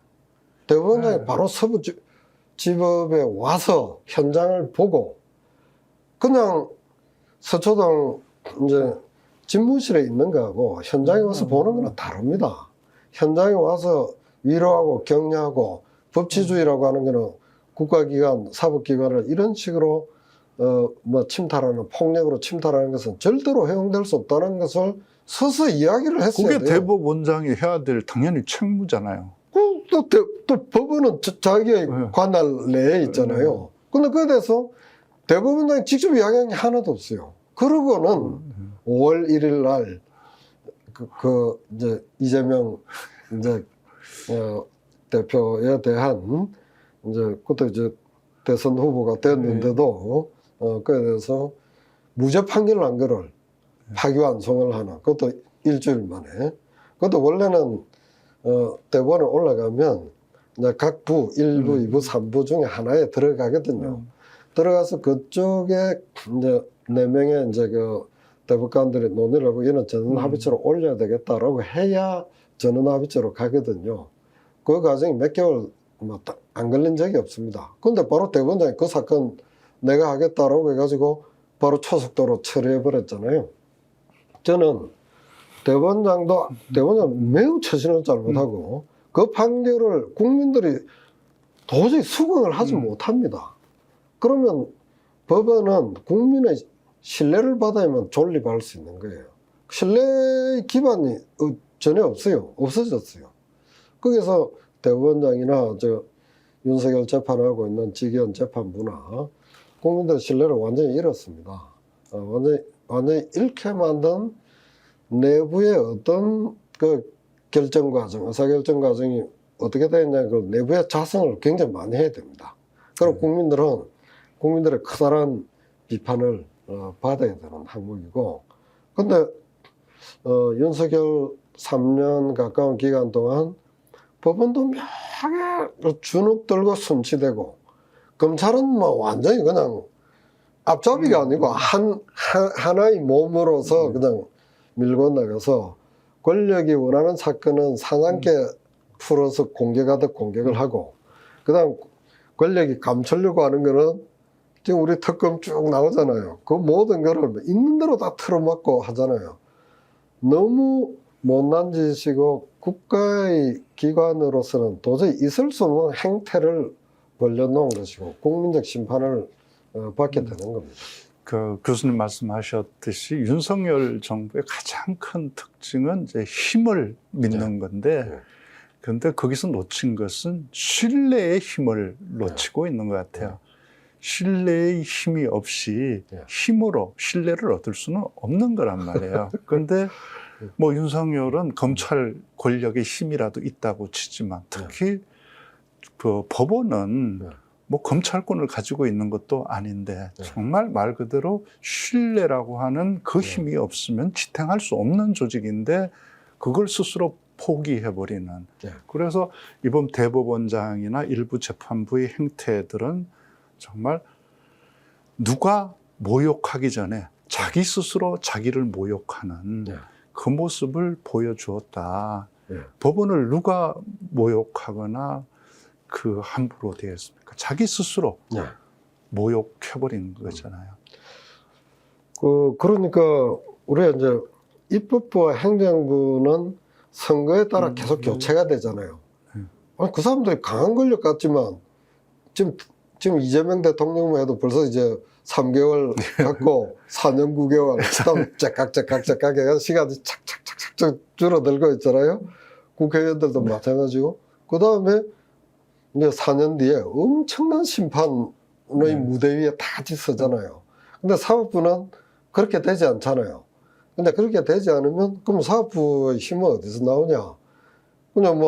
대법원장이 바로 서부지법에 와서 현장을 보고, 그냥 서초동 이제 집무실에 있는 거하고 현장에 와서 보는 거는 다릅니다. 현장에 와서 위로하고 격려하고, 법치주의라고 하는 거는 국가기관, 사법기관을 이런 식으로 침탈하는, 폭력으로 침탈하는 것은 절대로 허용될 수 없다는 것을 서서 이야기를 했어야 돼요. 그게 대법원장이 해야 될 당연히 책무잖아요. 또 법원은 자기의 관할 내에 있잖아요. 근데 그에 대해서 대법원장이 직접 이야기한 게 하나도 없어요. 그러고는 5월 1일 날 이제 이재명 이제 대표에 대한 이제 그것도 이제 대선 후보가 됐는데도 그에 대해서 무죄 판결을 한 거를 파기환송을 하나. 그것도 일주일 만에. 그것도 원래는 대법원에 올라가면 이제 각 부, 1부, 2부, 3부 중에 하나에 들어가거든요. 들어가서 그쪽에 이제 4명의 이제 그 대법관들이 논의를 하고 이는 전원합의체로 올려야 되겠다라고 해야 전원합의체로 가거든요. 그 과정이 몇 개월 안 걸린 적이 없습니다. 근데 바로 대법원장이 그 사건 내가 하겠다라고 해가지고 바로 초속도로 처리해버렸잖아요. 저는 대법원장 매우 처신을 잘못하고 그 판결을 국민들이 도저히 수긍을 하지 못합니다. 그러면 법원은 국민의 신뢰를 받아야만 존립할 수 있는 거예요. 신뢰의 기반이 전혀 없어요. 없어졌어요. 거기서 대법원장이나 윤석열 재판하고 있는 직위원 재판부나 국민들의 신뢰를 완전히 잃었습니다. 완전히 잃게 만든 내부의 어떤 그 결정 과정, 의사결정 과정이 어떻게 되느냐, 그 내부의 자성을 굉장히 많이 해야 됩니다. 그리고 국민들의 커다란 비판을 받아야 되는 항목이고, 근데 윤석열 3년 가까운 기간 동안 법원도 묘하게 주눅 들고 순치대고, 검찰은 뭐 완전히 그냥 앞잡이가 아니고 하나의 몸으로서 그냥 밀고 나가서 권력이 원하는 사건은 사냥개 풀어서 공격하듯 공격을 하고, 그 다음 권력이 감추려고 하는 거는 지금 우리 특검 쭉 나오잖아요. 그 모든 거를 있는 대로 다 틀어막고 하잖아요. 너무 못난 짓이고 국가의 기관으로서는 도저히 있을 수 없는 행태를 벌려놓은 것이고 국민적 심판을 받게 되는 겁니다. 그 교수님 말씀하셨듯이 윤석열 정부의 가장 큰 특징은 이제 힘을 믿는 건데, 그런데 거기서 놓친 것은 신뢰의 힘을 놓치고 있는 것 같아요. 신뢰의 힘이 없이 힘으로 신뢰를 얻을 수는 없는 거란 말이에요. 그런데 뭐 윤석열은 검찰 권력의 힘이라도 있다고 치지만 특히 그 법원은 뭐 검찰권을 가지고 있는 것도 아닌데 정말 말 그대로 신뢰라고 하는 그 힘이 없으면 지탱할 수 없는 조직인데 그걸 스스로 포기해버리는. 그래서 이번 대법원장이나 일부 재판부의 행태들은 정말 누가 모욕하기 전에 자기 스스로 자기를 모욕하는 그 모습을 보여주었다. 법원을 누가 모욕하거나 함부로 대했습니까? 자기 스스로 모욕해버린 거잖아요. 그러니까 우리가 이제 입법부와 행정부는 선거에 따라 계속 교체가 되잖아요. 아니, 그 사람들이 강한 권력 같지만 지금 이재명 대통령만 해도 벌써 이제 3개월 갖고 4년 9개월 그다음 째깍째깍 해서 시간이 착착착착 줄어들고 있잖아요. 국회의원들도 마찬가지고 그 다음에 이제 4년 뒤에 엄청난 심판의 무대 위에 다 서잖아요. 근데 사법부는 그렇게 되지 않잖아요. 근데 그렇게 되지 않으면 그럼 사법부의 힘은 어디서 나오냐? 그냥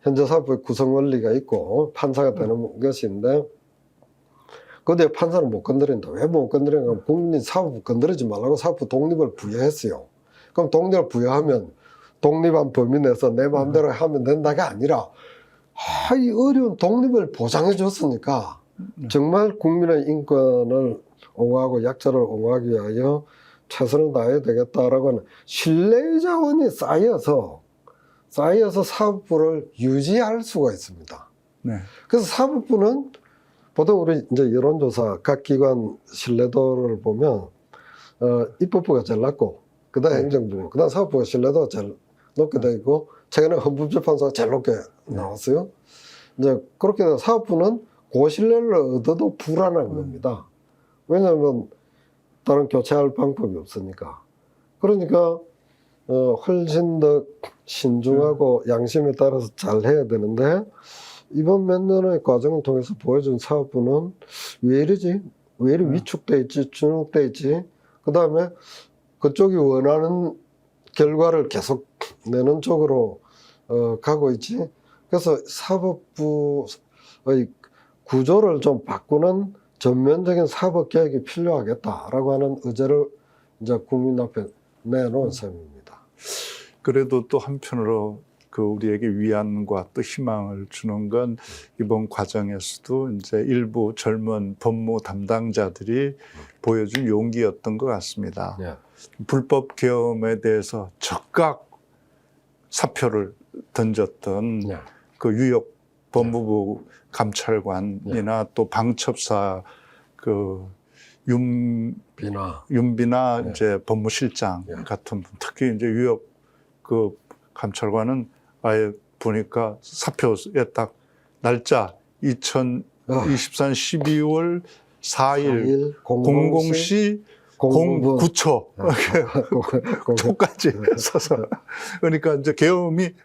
현재 사법부의 구성 원리가 있고 판사가 되는 것인데, 그런데 판사는 못 건드린다. 왜 못 건드리냐? 국민이 사법부 건드리지 말라고 사법부 독립을 부여했어요. 그럼 독립을 부여하면 독립한 범위 내에서 내 마음대로 하면 된다가 아니라 이 어려운 독립을 보장해 줬으니까 정말 국민의 인권을 옹호하고 약자를 옹호하기 위하여 최선을 다해야 되겠다라고 하는 신뢰 자원이 쌓여서 사법부를 유지할 수가 있습니다. 그래서 사법부는 보통 우리 이제 여론조사 각 기관 신뢰도를 보면 입법부가 제일 낮고 그다음 행정부, 그다음 사법부가 신뢰도가 제일 높게 돼 있고 최근에 헌법재판소가 제일 높게 나왔어요. 이제 그렇게 돼서 사법부는 고신뢰를 얻어도 불안한 겁니다. 왜냐하면 다른 교체할 방법이 없으니까. 그러니까 훨씬 더 신중하고 양심에 따라서 잘 해야 되는데 이번 몇 년의 과정을 통해서 보여준 사업부는 왜 이러지? 왜 이리 위축돼 있지? 주눅돼 있지? 그 다음에 그쪽이 원하는 결과를 계속 내는 쪽으로 가고 있지. 그래서 사법부의 구조를 좀 바꾸는 전면적인 사법 개혁이 필요하겠다라고 하는 의제를 이제 국민 앞에 내놓은 셈입니다. 그래도 또 한편으로 그 우리에게 위안과 또 희망을 주는 건 이번 과정에서도 이제 일부 젊은 법무 담당자들이 보여준 용기였던 것 같습니다. 네. 불법 계엄에 대해서 적극 사표를 던졌던 네. 그 유역 법무부 감찰관이나 또 방첩사 그 윤비나 네. 이제 법무실장 네. 같은 분, 특히 이제 유역 그 감찰관은 아예 보니까 사표에 딱 날짜 2024년 12월 4일 00시 09초 초까지 써서 그러니까 이제 계엄이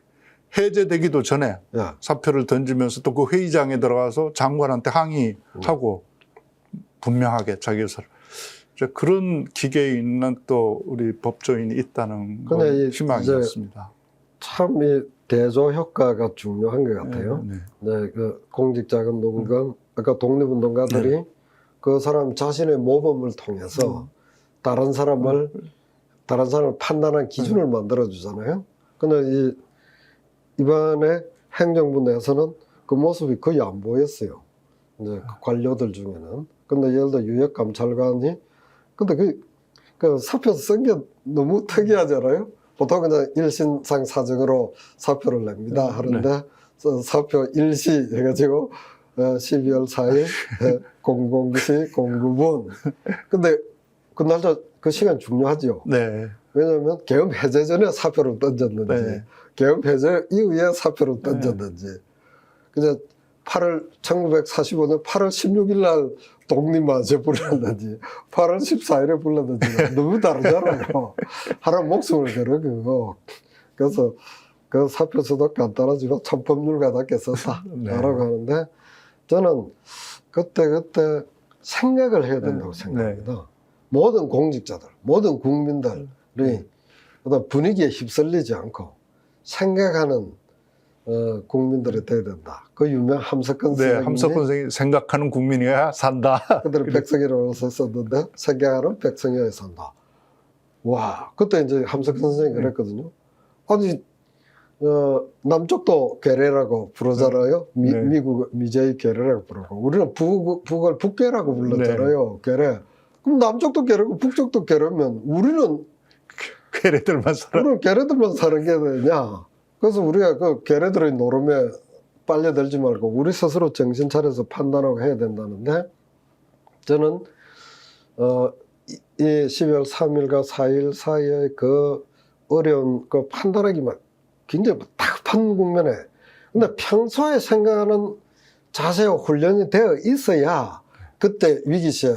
해제되기도 전에 사표를 던지면서 또 그 회의장에 들어가서 장관한테 항의하고 분명하게 자기 의사를 그런 기계에 있는 또 우리 법조인이 있다는 건 희망이었습니다. 참 이 대조 효과가 중요한 것 같아요. 네, 그 공직자금 누군가 아까 독립운동가들이 그 사람 자신의 모범을 통해서 다른 사람을 판단한 기준을 만들어 주잖아요. 근데 이번에 행정부 내에서는 그 모습이 거의 안 보였어요. 이제 그 관료들 중에는. 근데 예를 들어 유역 감찰관이 근데 그 사표 쓴 게 너무 특이하잖아요. 보통 그냥 일신상 사정으로 사표를 냅니다 하는데 사표 일시 해가지고 12월 4일 00시 09분. 근데 그 날짜 그 시간 중요하죠. 네. 왜냐하면 계엄 해제 전에 사표를 던졌는지 계엄 해제 이후에 사표를 던졌는지. 그래서 1945년 8월 16일 날 독립만세 불렀는지 8월 14일에 불렀는지 너무 다르잖아요. 하나 목숨을 걸고 그래서 그 사표서도 간단하지만 참 법률가답게 썼다라고 하는데 저는 그때 생각을 해야 된다고 생각합니다. 모든 공직자들, 모든 국민들이 어떤 분위기에 휩쓸리지 않고 생각하는 국민들이 돼야 된다. 그 유명 함석헌 선생님이 함석헌 선생이 생각하는 국민이어야 산다. 그들은 백성이라고 썼는데 생각하는 백성이어야 산다. 와, 그때 이제 함석헌 선생이 그랬거든요. 아니 남쪽도 괴뢰라고 부르잖아요. 미국 미제의 괴뢰라고 부르고 우리는 북을 북괴라고 불렀잖아요. 괴뢰. 그럼 남쪽도 괴뢰고 북쪽도 괴뢰면 우리는 괴뢰들만 사는 게 되냐? 그래서 우리가 그 괴뢰들의 노름에 빨려들지 말고 우리 스스로 정신 차려서 판단하고 해야 된다는데 저는 이 12월 3일과 4일 사이의 그 어려운 그 판단하기만 굉장히 다급한 국면에 근데 평소에 생각하는 자세와 훈련이 되어 있어야 그때 위기 시에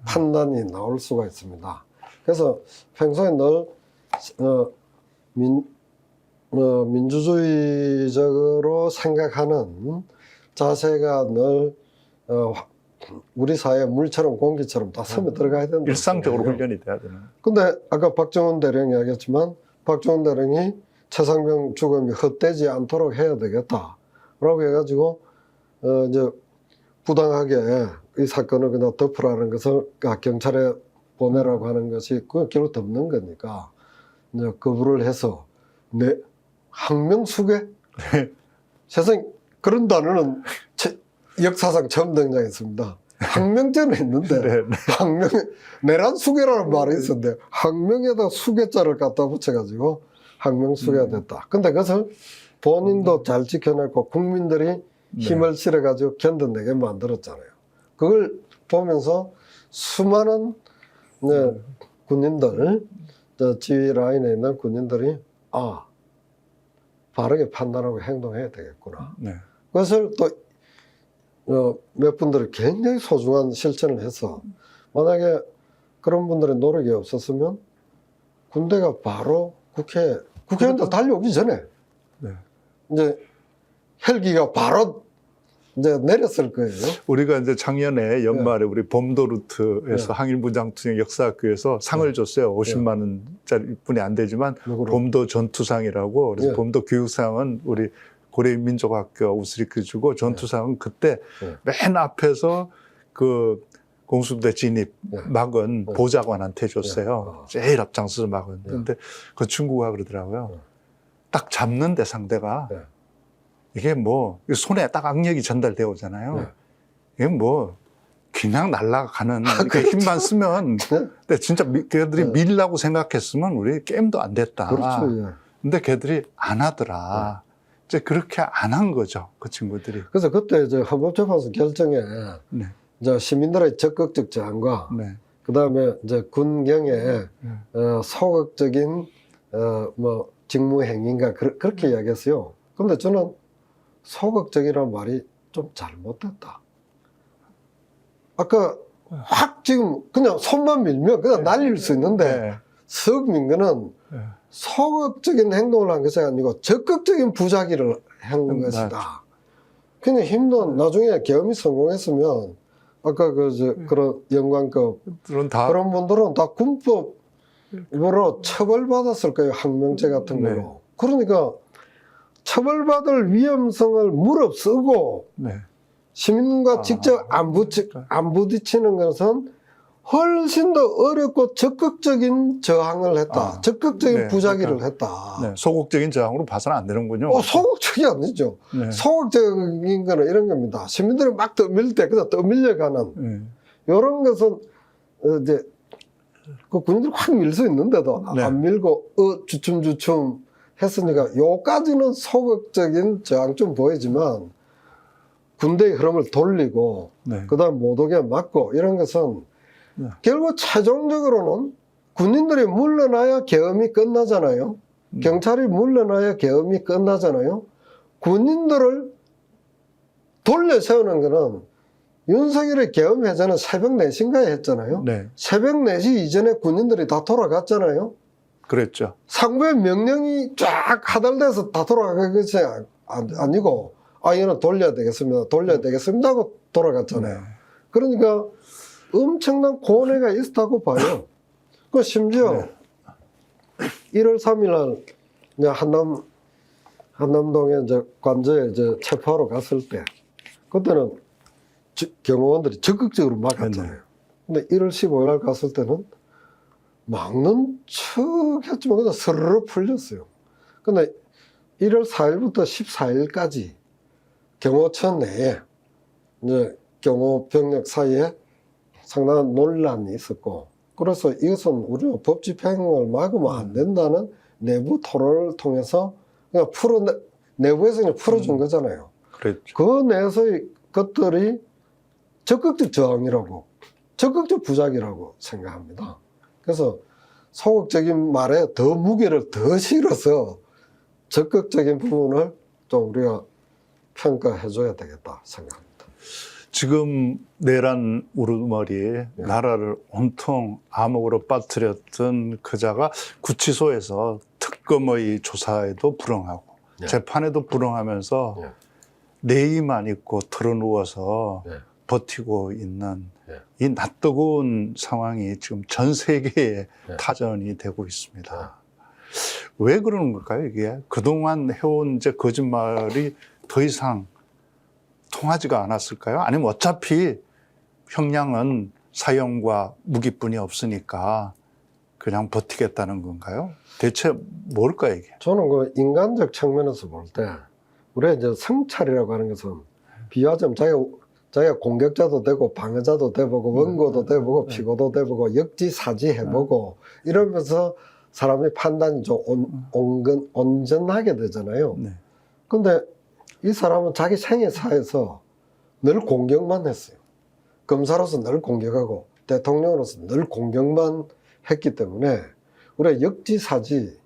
판단이 나올 수가 있습니다. 그래서 평소에 늘 민주주의적으로 생각하는 자세가 늘 우리 사회 물처럼 공기처럼 다 스며 들어가야 된다. 일상적으로 훈련이 돼야 되는. 근데 아까 박정훈 대령이 이야기했지만 박정훈 대령이 최상병 죽음이 헛되지 않도록 해야 되겠다라고 해가지고 이제 부당하게 이 사건을 그냥 덮으라는 것을 경찰에 보내라고 하는 것이 그 결국 덮는 거니까 이제 거부를 해서 항명수괴? 세상 그런 단어는 역사상 처음 등장했습니다. 항명죄는 있는데 내란수괴라는 말이 있었는데 항명에다 수괴자를 갖다 붙여가지고 항명수괴가 됐다. 근데 그것을 본인도 잘 지켜냈고 국민들이 힘을 실어가지고 견뎌내게 만들었잖아요. 그걸 보면서 수많은 군인들, 지휘 라인에 있는 군인들이 바르게 판단하고 행동해야 되겠구나. 그것을 또 몇 분들이 굉장히 소중한 실천을 해서 만약에 그런 분들의 노력이 없었으면 군대가 바로 국회의원들 달려오기 전에 네. 이제 헬기가 바로 이제 내렸을 거예요. 우리가 이제 작년에 연말에 우리 범도 루트에서 항일무장투쟁 역사학교에서 상을 줬어요. 50만 원짜리 뿐이 안 되지만 범도 전투상이라고. 그래서 범도 교육상은 우리 고려인민족학교 우스리크 주고 전투상은 그때 맨 앞에서 그 공수부대 진입 막은 보좌관한테 줬어요. 제일 앞장서서 막은. 근데 그 친구가 그러더라고요. 딱 잡는데 상대가 이게 뭐 손에 딱 악력이 전달되어 오잖아요. 이게 뭐 그냥 날아가는 그렇게 힘만 쓰면 근데 진짜 걔들이 밀라고 생각했으면 우리 게임도 안 됐다. 그렇죠. 근데 걔들이 안 하더라. 이제 그렇게 안 한 거죠. 그 친구들이. 그래서 그때 이제 헌법재판소 결정에 이제 시민들의 적극적 저항과 그다음에 이제 군경의 소극적인 뭐 직무행위인가 그렇게 이야기했어요. 근데 저는 소극적이라는 말이 좀 잘못됐다. 아까 확 지금 그냥 손만 밀면 그냥 날릴 수 있는데 서민거는 소극적인 행동을 한 것이 아니고 적극적인 부작위를 한 것이다. 그냥 힘든 나중에 계엄이 성공했으면 아까 그런 영관급 그런 분들은 다 군법으로 처벌받았을 거예요. 항명죄 같은 걸로. 그러니까 처벌받을 위험성을 무릅쓰고 시민과 직접 안 부딪히는 것은 훨씬 더 어렵고 적극적인 저항을 했다. 적극적인 부작위를 했다. 소극적인 저항으로 봐서는 안 되는군요. 소극적이 아니죠. 소극적인 거는 이런 겁니다. 시민들이 막 떠밀 때 그냥 떠밀려가는 이런 것은 이제 그 군인들이 확 밀 수 있는데도 안 밀고 주춤주춤 했으니까 요까지는 소극적인 저항 좀 보이지만 군대의 흐름을 돌리고 그다음 못 오게 막고 이런 것은 결국 최종적으로는 군인들이 물러나야 계엄이 끝나잖아요. 경찰이 물러나야 계엄이 끝나잖아요. 군인들을 돌려 세우는 거는 윤석열의 계엄 해제는 새벽 4시인가에 했잖아요. 새벽 4시 이전에 군인들이 다 돌아갔잖아요. 그랬죠. 상부의 명령이 쫙 하달돼서 다 돌아간 것이 아니고 얘는 돌려야 되겠습니다 하고 돌아갔잖아요. 그러니까 엄청난 고뇌가 있었다고 봐요. 그 심지어 1월 3일 날 한남동에 이제 관저에 이제 체포하러 갔을 때 그때는 경호원들이 적극적으로 막았잖아요. 근데 1월 15일 날 갔을 때는 막는 척 했지만 그냥 스르르 풀렸어요. 근데 1월 4일부터 14일까지 경호처 내에 이제 경호병력 사이에 상당한 논란이 있었고, 그래서 이것은 우리가 법 집행을 막으면 안 된다는 내부 토론을 통해서 그냥 내부에서 그냥 풀어준 거잖아요. 그랬죠. 그 내에서의 것들이 적극적 저항이라고, 적극적 부작이라고 생각합니다. 그래서 소극적인 말에 더 무게를 더 실어서 적극적인 부분을 좀 우리가 평가해줘야 되겠다 생각합니다. 지금 내란 우르머리 나라를 온통 암흑으로 빠뜨렸던 그자가 구치소에서 특검의 조사에도 불응하고 재판에도 불응하면서 내의만 입고 털어누워서 버티고 있는 이 낯뜨거운 상황이 지금 전 세계에 타전이 되고 있습니다. 왜 그러는 걸까요, 이게? 그동안 해온 이제 거짓말이 더 이상 통하지가 않았을까요? 아니면 어차피 형량은 사형과 무기뿐이 없으니까 그냥 버티겠다는 건가요? 대체 뭘까요, 이게? 저는 그 인간적 측면에서 볼 때, 우리가 이제 성찰이라고 하는 것은 비하자면 자기가 공격자도 되고 방어자도 돼보고 원고도 돼보고 피고도 돼보고 역지사지 해보고 이러면서 사람의 판단이 좀 온전하게 되잖아요. 근데 이 사람은 자기 생애사에서 늘 공격만 했어요. 검사로서 늘 공격하고 대통령으로서 늘 공격만 했기 때문에 우리가 역지사지,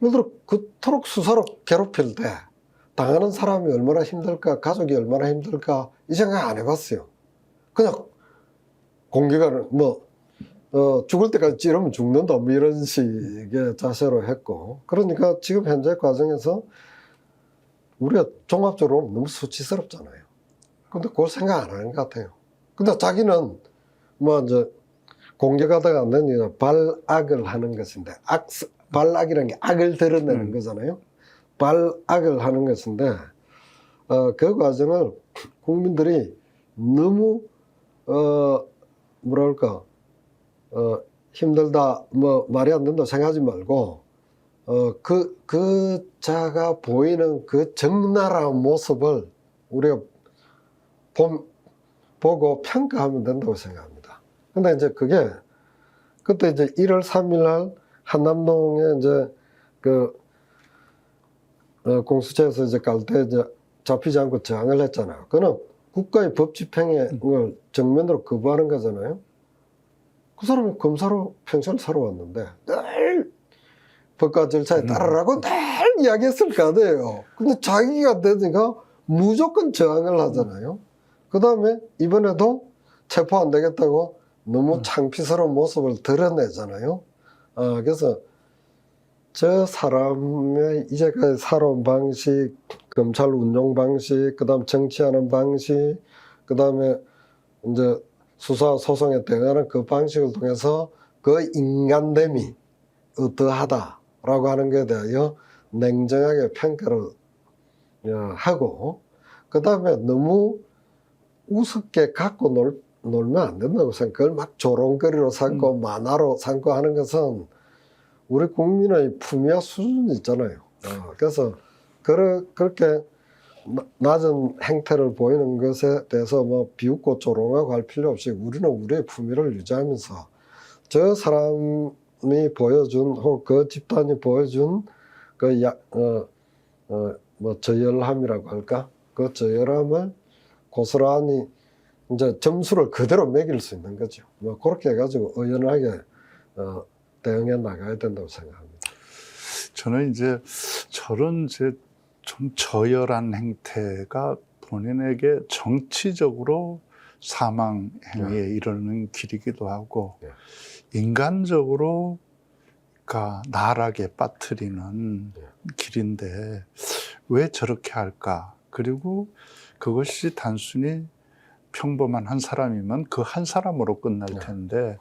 예를 들어 그토록 수사로 괴롭힐 때 당하는 사람이 얼마나 힘들까, 가족이 얼마나 힘들까 이 생각 안 해봤어요. 그냥 공격하는 죽을 때까지 찌르면 죽는다, 뭐 이런 식의 자세로 했고. 그러니까 지금 현재 과정에서 우리가 종합적으로 너무 수치스럽잖아요. 근데 그걸 생각 안 하는 것 같아요. 근데 자기는 뭐 이제 공격하다가 안 되니까 발악을 하는 것인데, 발악이라는 게 악을 드러내는 거잖아요. 발악을 하는 것인데, 그 과정을 국민들이 너무, 뭐랄까, 힘들다, 뭐, 말이 안 된다 생각하지 말고, 그 자가 보이는 그 적나라한 모습을 우리가 보고 평가하면 된다고 생각합니다. 근데 이제 그때 이제 1월 3일 날 한남동에 이제 공수처에서 이제 갈 때 이제 잡히지 않고 저항을 했잖아요. 그는 국가의 법 집행을 정면으로 거부하는 거잖아요. 그 사람이 검사로 평생을 살아왔는데 늘 법과 절차에 따르라고 늘 이야기했을 거 아니에요. 근데 자기가 되니까 무조건 저항을 하잖아요. 그 다음에 이번에도 체포 안 되겠다고 너무 창피스러운 모습을 드러내잖아요. 그래서 저 사람의 이제까지 살아온 방식, 검찰 운영 방식, 그 다음 정치하는 방식, 그 다음에 이제 수사 소송에 대응하는 그 방식을 통해서 그 인간됨이 어떠하다라고 하는 것에 대하여 냉정하게 평가를 하고, 그 다음에 너무 우습게 갖고 놀면 안 된다고 생각해요. 그걸 막 조롱거리로 삼고 만화로 삼고 하는 것은 우리 국민의 품위와 수준이 있잖아요. 그래서 그렇게 낮은 행태를 보이는 것에 대해서 뭐 비웃고 조롱하고 할 필요 없이 우리는 우리의 품위를 유지하면서 저 사람이 보여준 혹은 그 집단이 보여준 뭐 저열함이라고 할까? 그 저열함을 고스란히 이제 점수를 그대로 매길 수 있는 거죠. 뭐 그렇게 해가지고 의연하게 대응해 나가야 된다고 생각합니다. 저는 이제 저런 좀 저열한 행태가 본인에게 정치적으로 사망 행위에 이르는 길이기도 하고 인간적으로 나락에 빠뜨리는 길인데 왜 저렇게 할까? 그리고 그것이 단순히 평범한 한 사람이면 그 한 사람으로 끝날 텐데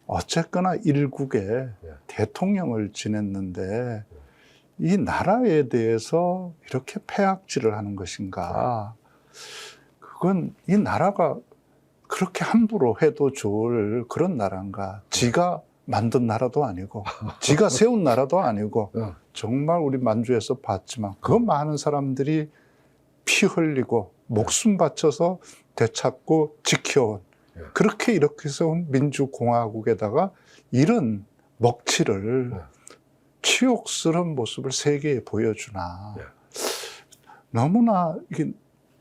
어쨌거나 일국의 대통령을 지냈는데 이 나라에 대해서 이렇게 폐악질을 하는 것인가? 그건 이 나라가 그렇게 함부로 해도 좋을 그런 나라인가? 지가 만든 나라도 아니고 지가 세운 나라도 아니고 정말 우리 만주에서 봤지만 그 많은 사람들이 피 흘리고 목숨 바쳐서 되찾고 지켜온 그렇게 이렇게 세운 민주공화국에다가 이런 먹칠을 치욕스러운 모습을 세계에 보여주나. 너무나 이게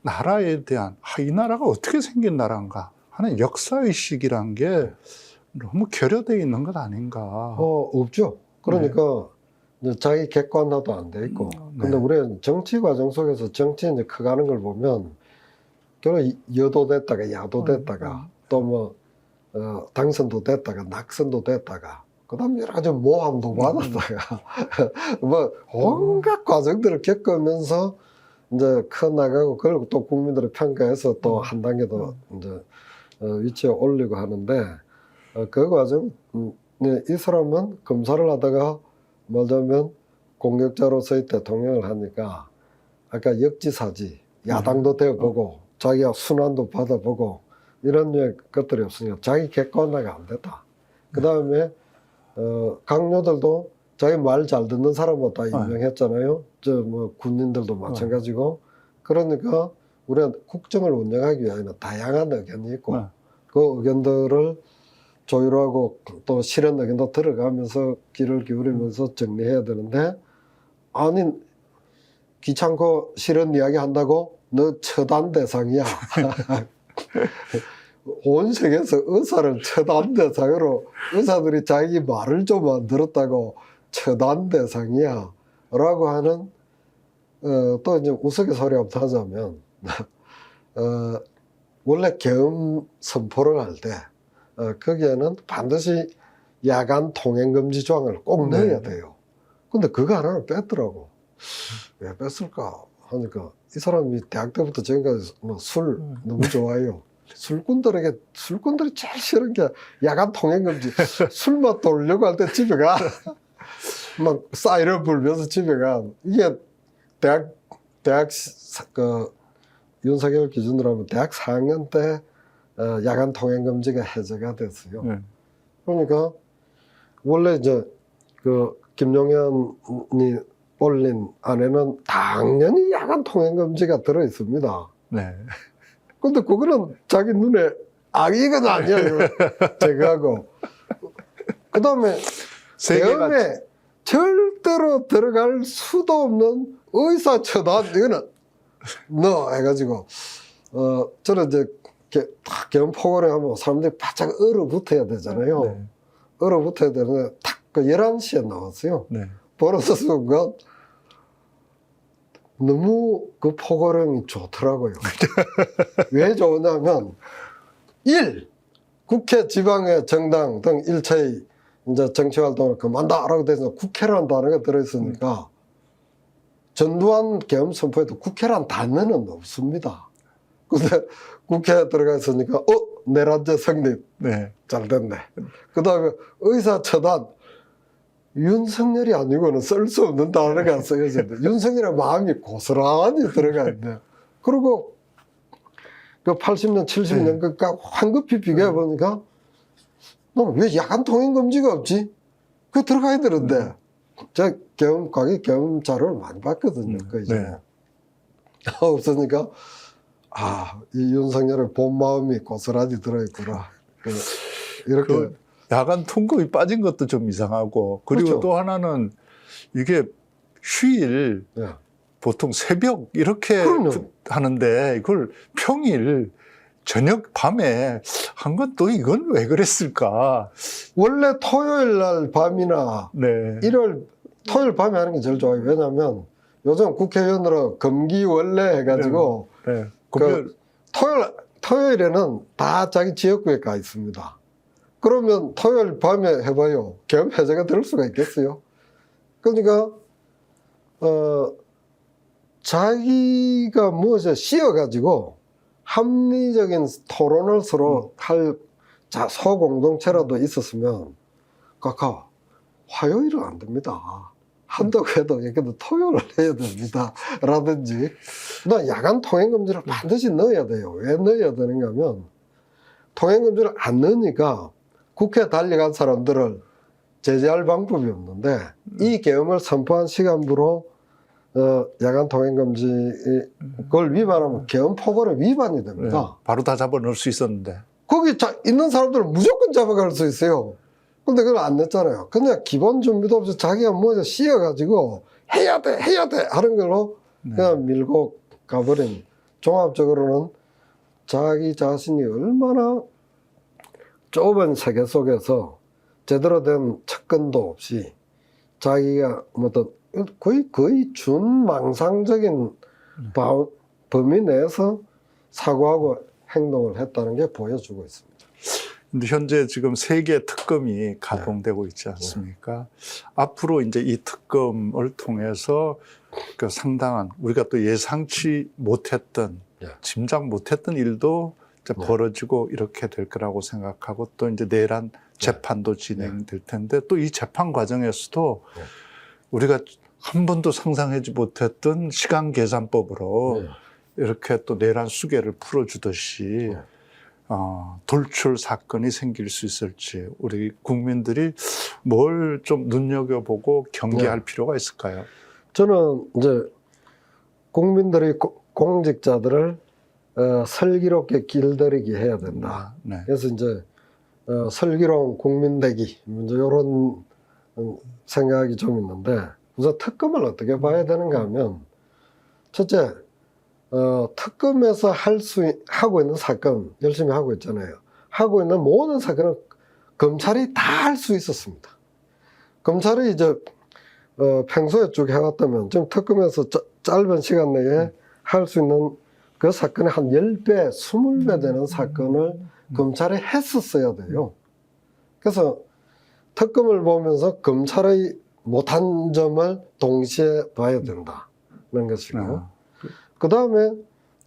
나라에 대한 이 나라가 어떻게 생긴 나라인가 하는 역사의식이란 게 너무 결여되어 있는 것 아닌가. 없죠. 그러니까 자기 객관화도 안 돼 있고. 근데 우리는 정치 과정 속에서 정치 이제 커가는 걸 보면 결국 여도 됐다가 야도 됐다가 또 뭐 당선도 됐다가 낙선도 됐다가 그다음에 여러 가지 모함도 받았다가 뭐 온갖 과정들을 겪으면서 이제 커 나가고 그걸 또 국민들의 평가해서 또 한 단계 더 이제 위치에 올리고 하는데 그 과정 이 사람은 검사를 하다가 말하자면 공격자로서의 대통령을 하니까 아까 역지사지 야당도 되어보고 자기가 순환도 받아보고 이런 것들이 없으니까 자기 객관화가 안 됐다. 그 다음에 강요들도 자기 말 잘 듣는 사람은 다 임명했잖아요. 저 뭐 군인들도 마찬가지고. 그러니까 우리가 국정을 운영하기 위해서는 다양한 의견이 있고 그 의견들을 조율하고 또 실현 의견도 들어가면서 귀를 기울이면서 정리해야 되는데 아니 귀찮고 실현 이야기 한다고 너 처단 대상이야. 온 세계에서 의사를 처단 대상으로 의사들이 자기 말을 좀 안 들었다고 처단 대상이야 라고 하는 또 이제 우스갯소리 한번 하자면 원래 계엄 선포를 할 때 거기에는 반드시 야간 통행금지 조항을 꼭 넣어야 돼요. 근데 그거 하나를 뺐더라고. 왜 뺐을까 하니까 이 사람이 대학 때부터 지금까지 술 너무 좋아해요. 술꾼들이 제일 싫은 게 야간 통행금지. 술맛 돌려고 할 때 집에 가. 막 사이렌 불면서 집에 가. 이게 대학 윤석열 기준으로 하면 대학 4학년 때 야간 통행금지가 해제가 됐어요. 그러니까 원래 이제 김용현이 올린 안에는 당연히 야간 통행금지가 들어 있습니다. 네. 근데 그거는 자기 눈에 악의가 아니야. 제거하고. 그 다음에 계엄에 절대로 들어갈 수도 없는 의사처단, 이거는 너 해가지고, 저는 이제 계엄 포고를 하면 사람들이 바짝 얼어붙어야 되잖아요. 네. 얼어붙어야 되는데 딱 11시에 나왔어요. 네. 벌어서 순간 너무 그 포고령이 좋더라고요. 왜 좋으냐면 1. 국회 지방의 정당 등 일체의 이제 정치활동을 그만다라고 돼서 국회라는 단어가 들어있으니까 전두환 계엄 선포에도 국회라는 단어는 없습니다. 근데 국회에 들어가 있으니까 내란죄 성립. 네. 잘 됐네. 그 다음에 의사 처단. 윤석열이 아니고는 쓸 수 없는 단어가 쓰여져 있는데 윤석열의 마음이 고스란히 들어가 있네. 그리고 그 80년, 70년 그러니까 황급히 비교해 보니까 너는 왜 야간 통행 금지가 없지? 그거 들어가야 되는데 제가 계엄 자료를 많이 봤거든요. 그 이제 네. 없으니까 이 윤석열의 본 마음이 고스란히 들어있구나. 이렇게. 야간 통금이 빠진 것도 좀 이상하고, 그리고 그렇죠. 또 하나는 이게 휴일, 보통 새벽 이렇게 하는데 이걸 평일 저녁 밤에 한 건 또 이건 왜 그랬을까? 원래 토요일 날 밤이나 네. 토요일 밤에 하는 게 제일 좋아요. 왜냐하면 요즘 국회의원으로 금기원래 해가지고 네. 토요일에는 다 자기 지역구에 가 있습니다. 그러면 토요일 밤에 해봐요. 계엄 해제가 될 수가 있겠어요? 그러니까 자기가 무엇에 씌어가지고 합리적인 토론을 서로 할 소공동체라도 있었으면 카카 화요일은 안 됩니다. 한다고 해도 그래도 토요일을 해야 됩니다. 라든지 야간 통행금지를 반드시 넣어야 돼요. 왜 넣어야 되는가 하면 통행금지를 안 넣으니까 국회에 달려간 사람들을 제재할 방법이 없는데 이 계엄을 선포한 시간부로 야간 통행금지 그걸 위반하면 계엄 포고는 위반이 됩니다. 네. 바로 다 잡아넣을 수 있었는데. 거기 있는 사람들은 무조건 잡아갈 수 있어요. 근데 그걸 안 냈잖아요. 그냥 기본 준비도 없이 자기가 뭐죠 씌어가지고 해야 돼 하는 걸로 그냥 밀고 가버린. 종합적으로는 자기 자신이 얼마나 좁은 세계 속에서 제대로 된 접근도 없이 자기가 거의 준망상적인 범위 내에서 사고하고 행동을 했다는 게 보여주고 있습니다. 근데 현재 지금 3개 특검이 가동되고 있지 않습니까? 앞으로 이제 이 특검을 통해서 그 상당한 우리가 또 예상치 못했던 짐작 못했던 일도 이제 벌어지고 이렇게 될 거라고 생각하고 또 이제 내란 재판도 진행될 텐데 또 이 재판 과정에서도 우리가 한 번도 상상하지 못했던 시간 계산법으로 이렇게 또 내란 수계를 풀어주듯이 돌출 사건이 생길 수 있을지 우리 국민들이 뭘 좀 눈여겨보고 경계할 필요가 있을까요? 저는 이제 국민들이 공직자들을 슬기롭게 길들이게 해야 된다. 그래서 이제 슬기로운 국민되기 이런 생각이 좀 있는데 우선 특검을 어떻게 봐야 되는가 하면 첫째 특검에서 하고 있는 사건 열심히 하고 있잖아요. 하고 있는 모든 사건은 검찰이 다 할 수 있었습니다. 검찰이 이제 평소에 쭉 해왔다면 지금 특검에서 짧은 시간 내에 할 수 있는 그 사건의 한 10배, 20배 되는 사건을 검찰이 했었어야 돼요. 그래서 특검을 보면서 검찰의 못한 점을 동시에 봐야 된다는 것이고, 그 다음에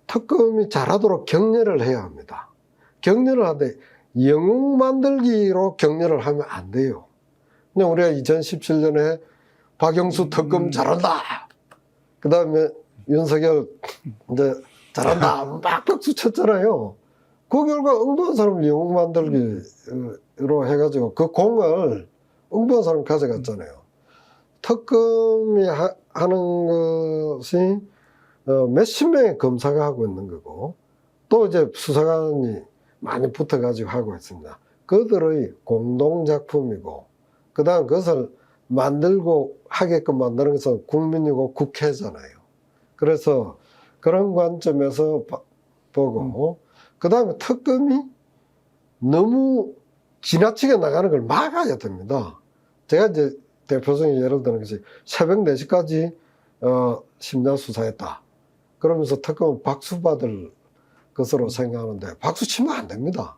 특검이 잘하도록 격려를 해야 합니다. 격려를 하되 영웅 만들기로 격려를 하면 안 돼요. 그냥 우리가 2017년에 박영수 특검 잘한다. 그 다음에 윤석열 이제 잘한다. 막 박수 쳤잖아요. 그 결과 응도한 사람을 영웅 만들기로 해가지고 그 공을 응도한 사람 가져갔잖아요. 특검이 하는 것이 몇십 명의 검사가 하고 있는 거고, 또 이제 수사관이 많이 붙어가지고 하고 있습니다. 그들의 공동작품이고, 그 다음 그것을 만들고 하게끔 만드는 것은 국민이고 국회잖아요. 그래서 그런 관점에서 보고, 그 다음에 특검이 너무 지나치게 나가는 걸 막아야 됩니다. 제가 이제 대표적인 예를 드는 것이 새벽 4시까지 심야 수사했다. 그러면서 특검은 박수 받을 것으로 생각하는데 박수 치면 안 됩니다.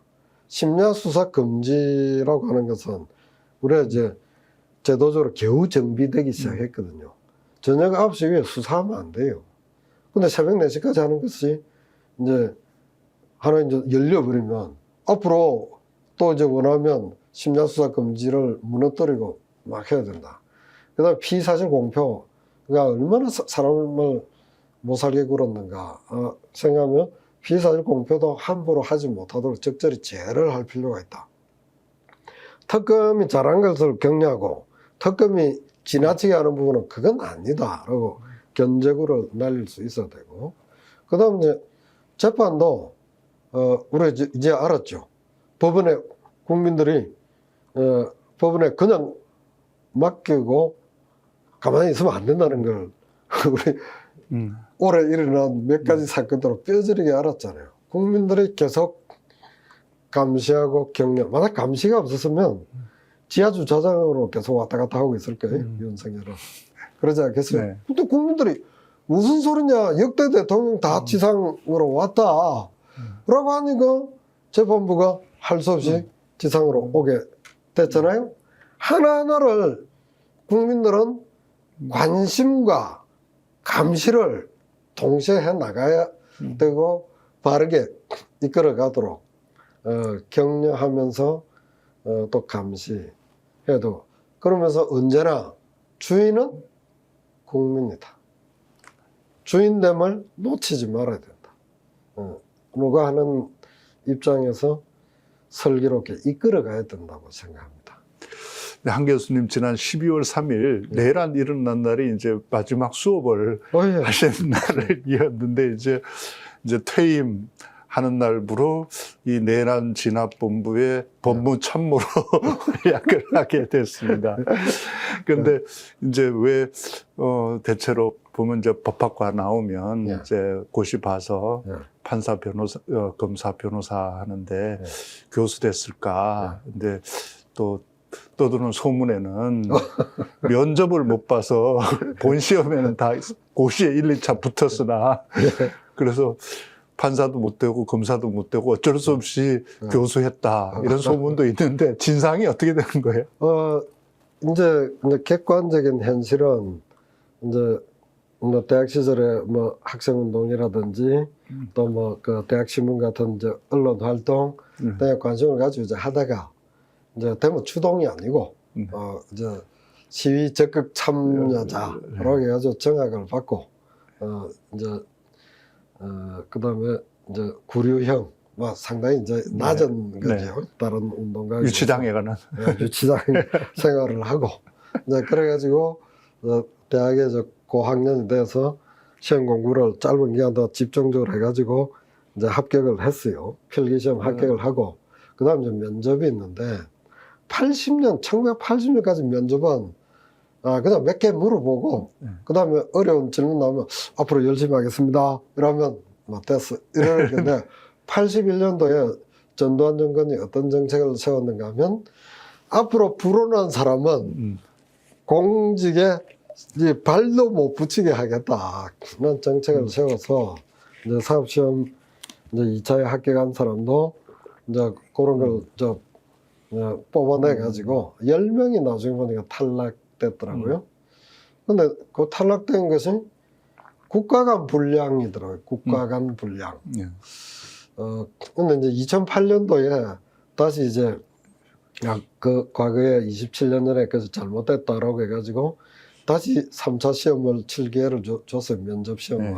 심야 수사 금지라고 하는 것은 우리가 이제 제도적으로 겨우 정비되기 시작했거든요. 저녁 9시 이후에 수사하면 안 돼요. 근데 새벽 4시까지 하는 것이 이제 하나 이제 열려버리면 앞으로 또 이제 원하면 심야 수사 금지를 무너뜨리고 막 해야 된다. 그 다음에 피사실 공표가 얼마나 사람을 못 살게 굴었는가 생각하면 피사실 공표도 함부로 하지 못하도록 적절히 제어를 할 필요가 있다. 특검이 잘한 것을 격려하고 특검이 지나치게 하는 부분은 그건 아니다 라고 견제구를 날릴 수 있어야 되고, 그 다음 이제 재판도 우리 이제 알았죠. 법원에 국민들이 법원에 그냥 맡기고 가만히 있으면 안 된다는 걸 우리 올해 일어난 몇 가지 사건으로 뼈저리게 알았잖아요. 국민들이 계속 감시하고 격려. 만약 감시가 없었으면 지하주차장으로 계속 왔다 갔다 하고 있을 거예요. 윤석열은. 그러지 않겠어요? 네. 근데 국민들이 무슨 소리냐. 역대 대통령 다 지상으로 왔다. 라고 하니까 재판부가 할 수 없이 지상으로 오게 됐잖아요. 하나하나를 국민들은 관심과 감시를 동시에 해 나가야 되고 바르게 이끌어 가도록 격려하면서 또 감시해도, 그러면서 언제나 주인은 국민이다. 주인됨을 놓치지 말아야 된다. 누가 하는 입장에서 슬기롭게 이끌어 가야 된다고 생각합니다. 네, 한 교수님 지난 12월 3일 내란 일어난 날이 이제 마지막 수업을 하시는 날이었는데 이제 퇴임하는 날부로 이 내란 진압본부의 법무참모로 약을 하게 됐습니다. 그런데 이제 왜 대체로 보면 이제 법학과 나오면 이제 고시 봐서 판사, 변호사, 검사, 변호사 하는데 교수 됐을까? 근데 또 떠드는 소문에는 면접을 못 봐서 본 시험에는 다 고시에 1, 2차 붙었으나 그래서 판사도 못 되고 검사도 못 되고 어쩔 수 없이 교수했다 이런 소문도 있는데 진상이 어떻게 되는 거예요? 이제 객관적인 현실은 이제 대학 시절에 뭐 학생운동이라든지 또 뭐 그 대학 신문 같은 이제 언론 활동 등에 관심을 가지고 이제 하다가 이제 대모 추동이 아니고 이제 시위 적극 참여자라고 해가지고 정학을 받고 이제 그다음에 이제 구류형 뭐 상당히 이제 낮은 거죠. 다른 운동가 유치장에 가는 유치장 생활을 하고 이제 그래가지고 대학에 저 고학년이 돼서 시험 공부를 짧은 기간 동안 집중적으로 해가지고 이제 합격을 했어요. 필기시험 합격을 하고 그다음 이제 면접이 있는데 1980년까지 면접은 그냥 몇 개 물어보고 그다음에 어려운 질문 나오면 앞으로 열심히 하겠습니다. 이러면 뭐 됐어. 이러는 건데 81년도에 전두환 정권이 어떤 정책을 세웠는가 하면 앞으로 불온한 사람은 공직에 이제 발도 못 붙이게 하겠다. 그런 정책을 세워서 이제 사업시험 이제 2차에 합격한 사람도 이제 그런 걸 뽑아내가지고 10명이 나중에 보니까 탈락됐더라고요. 근데 그 탈락된 것이 국가 간 분량이더라고요. 국가 간 분량. 근데 이제 2008년도에 다시 이제 그 과거에 27년 전에 그래서 잘못됐다라고 해가지고 다시 3차 시험을 칠 기회를 줬어요. 면접 시험을.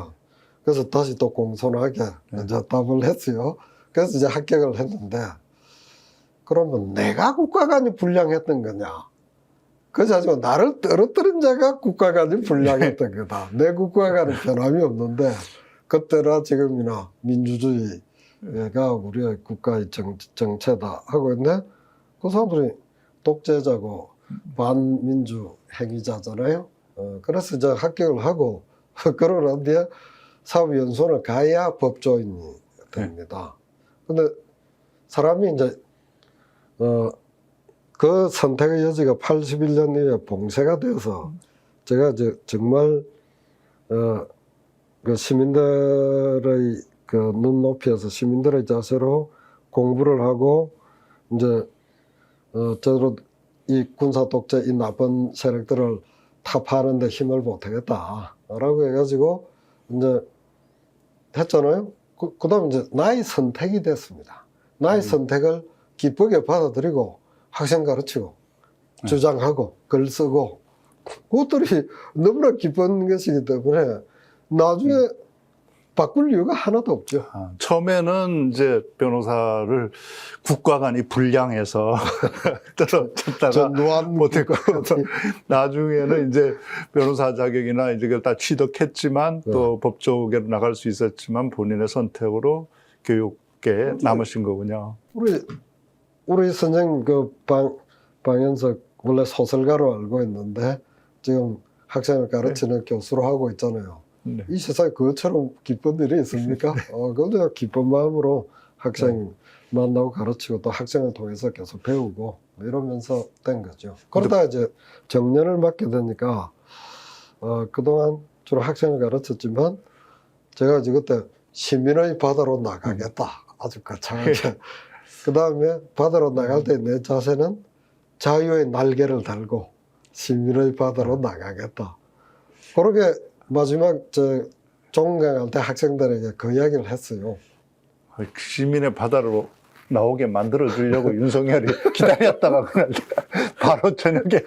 그래서 다시 또 공손하게 이제 답을 했어요. 그래서 이제 합격을 했는데, 그러면 내가 국가간이 불량했던 거냐? 그래서 나를 떨어뜨린 자가 국가간이 불량했던 거다. 내 국가간은 변함이 없는데, 그때나 지금이나 민주주의가 우리의 국가의 정체다 하고 있는데, 그 사람들이 독재자고 반민주 행위자잖아요. 그래서 이제 합격을 하고, 그러는 뒤에 사법연수원을 가야 법조인이 됩니다. 근데 사람이 이제, 그 선택의 여지가 81년 이후에 봉쇄가 되어서 제가 이제 정말, 그 시민들의 그 눈높이에서 시민들의 자세로 공부를 하고, 이제, 저로 이 군사 독재, 이 나쁜 세력들을 타파하는데 힘을 보태겠다라고 해가지고, 이제 했잖아요. 그 다음에 이제 나의 선택이 됐습니다. 나의 선택을 기쁘게 받아들이고 학생 가르치고 주장하고 글 쓰고 그것들이 너무나 기쁜 것이기 때문에 나중에 바꿀 이유가 하나도 없죠. 처음에는 이제 변호사를 국가간이 불량해서 떨어졌다가 못했고, 나중에는 이제 변호사 자격이나 이제 그걸 다 취득했지만 또 법조계로 나갈 수 있었지만 본인의 선택으로 교육계에 남으신 거군요. 우리 선생님 그 방현석 원래 소설가로 알고 있는데 지금 학생을 가르치는 교수로 하고 있잖아요. 이 세상에 그것처럼 기쁜 일이 있습니까? 그런데 기쁜 마음으로 학생 만나고 가르치고 또 학생을 통해서 계속 배우고 이러면서 된 거죠. 그러다가 이제 정년을 맡게 되니까 그동안 주로 학생을 가르쳤지만 제가 이제 그때 시민의 바다로 나가겠다. 아주 거창하게. 그 다음에 바다로 나갈 때 내 자세는 자유의 날개를 달고 시민의 바다로 나가겠다. 그렇게 마지막 종강할 때 학생들에게 그 이야기를 했어요. 시민의 바다로 나오게 만들어 주려고 윤석열이 기다렸다가 그날 바로 저녁에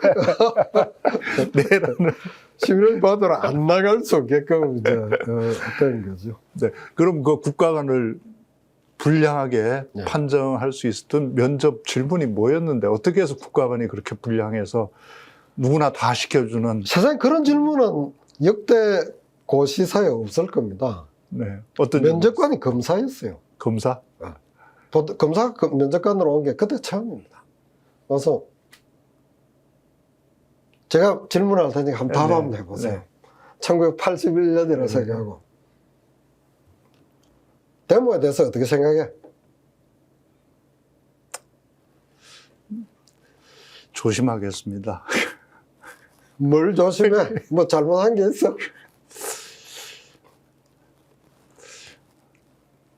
내라는 시민의 바다로 안 나갈 수 없게끔 이제 된 거죠. 네, 그럼 그 국가간을 불량하게 판정할 수 있었던 면접 질문이 뭐였는데 어떻게 해서 국가간이 그렇게 불량해서 누구나 다 시켜주는 세상에 그런 질문은 역대 고시사에 없을 겁니다. 네, 어떤 면접관이 검사였어요. 검사? 검사가 면접관으로 온 게 그때 처음입니다. 그래서 제가 질문할 테니까 한번 답 한번 해보세요. 1981년이라 생각하고 데모에 대해서 어떻게 생각해? 조심하겠습니다. 뭘 조심해? 뭐 잘못한 게 있어?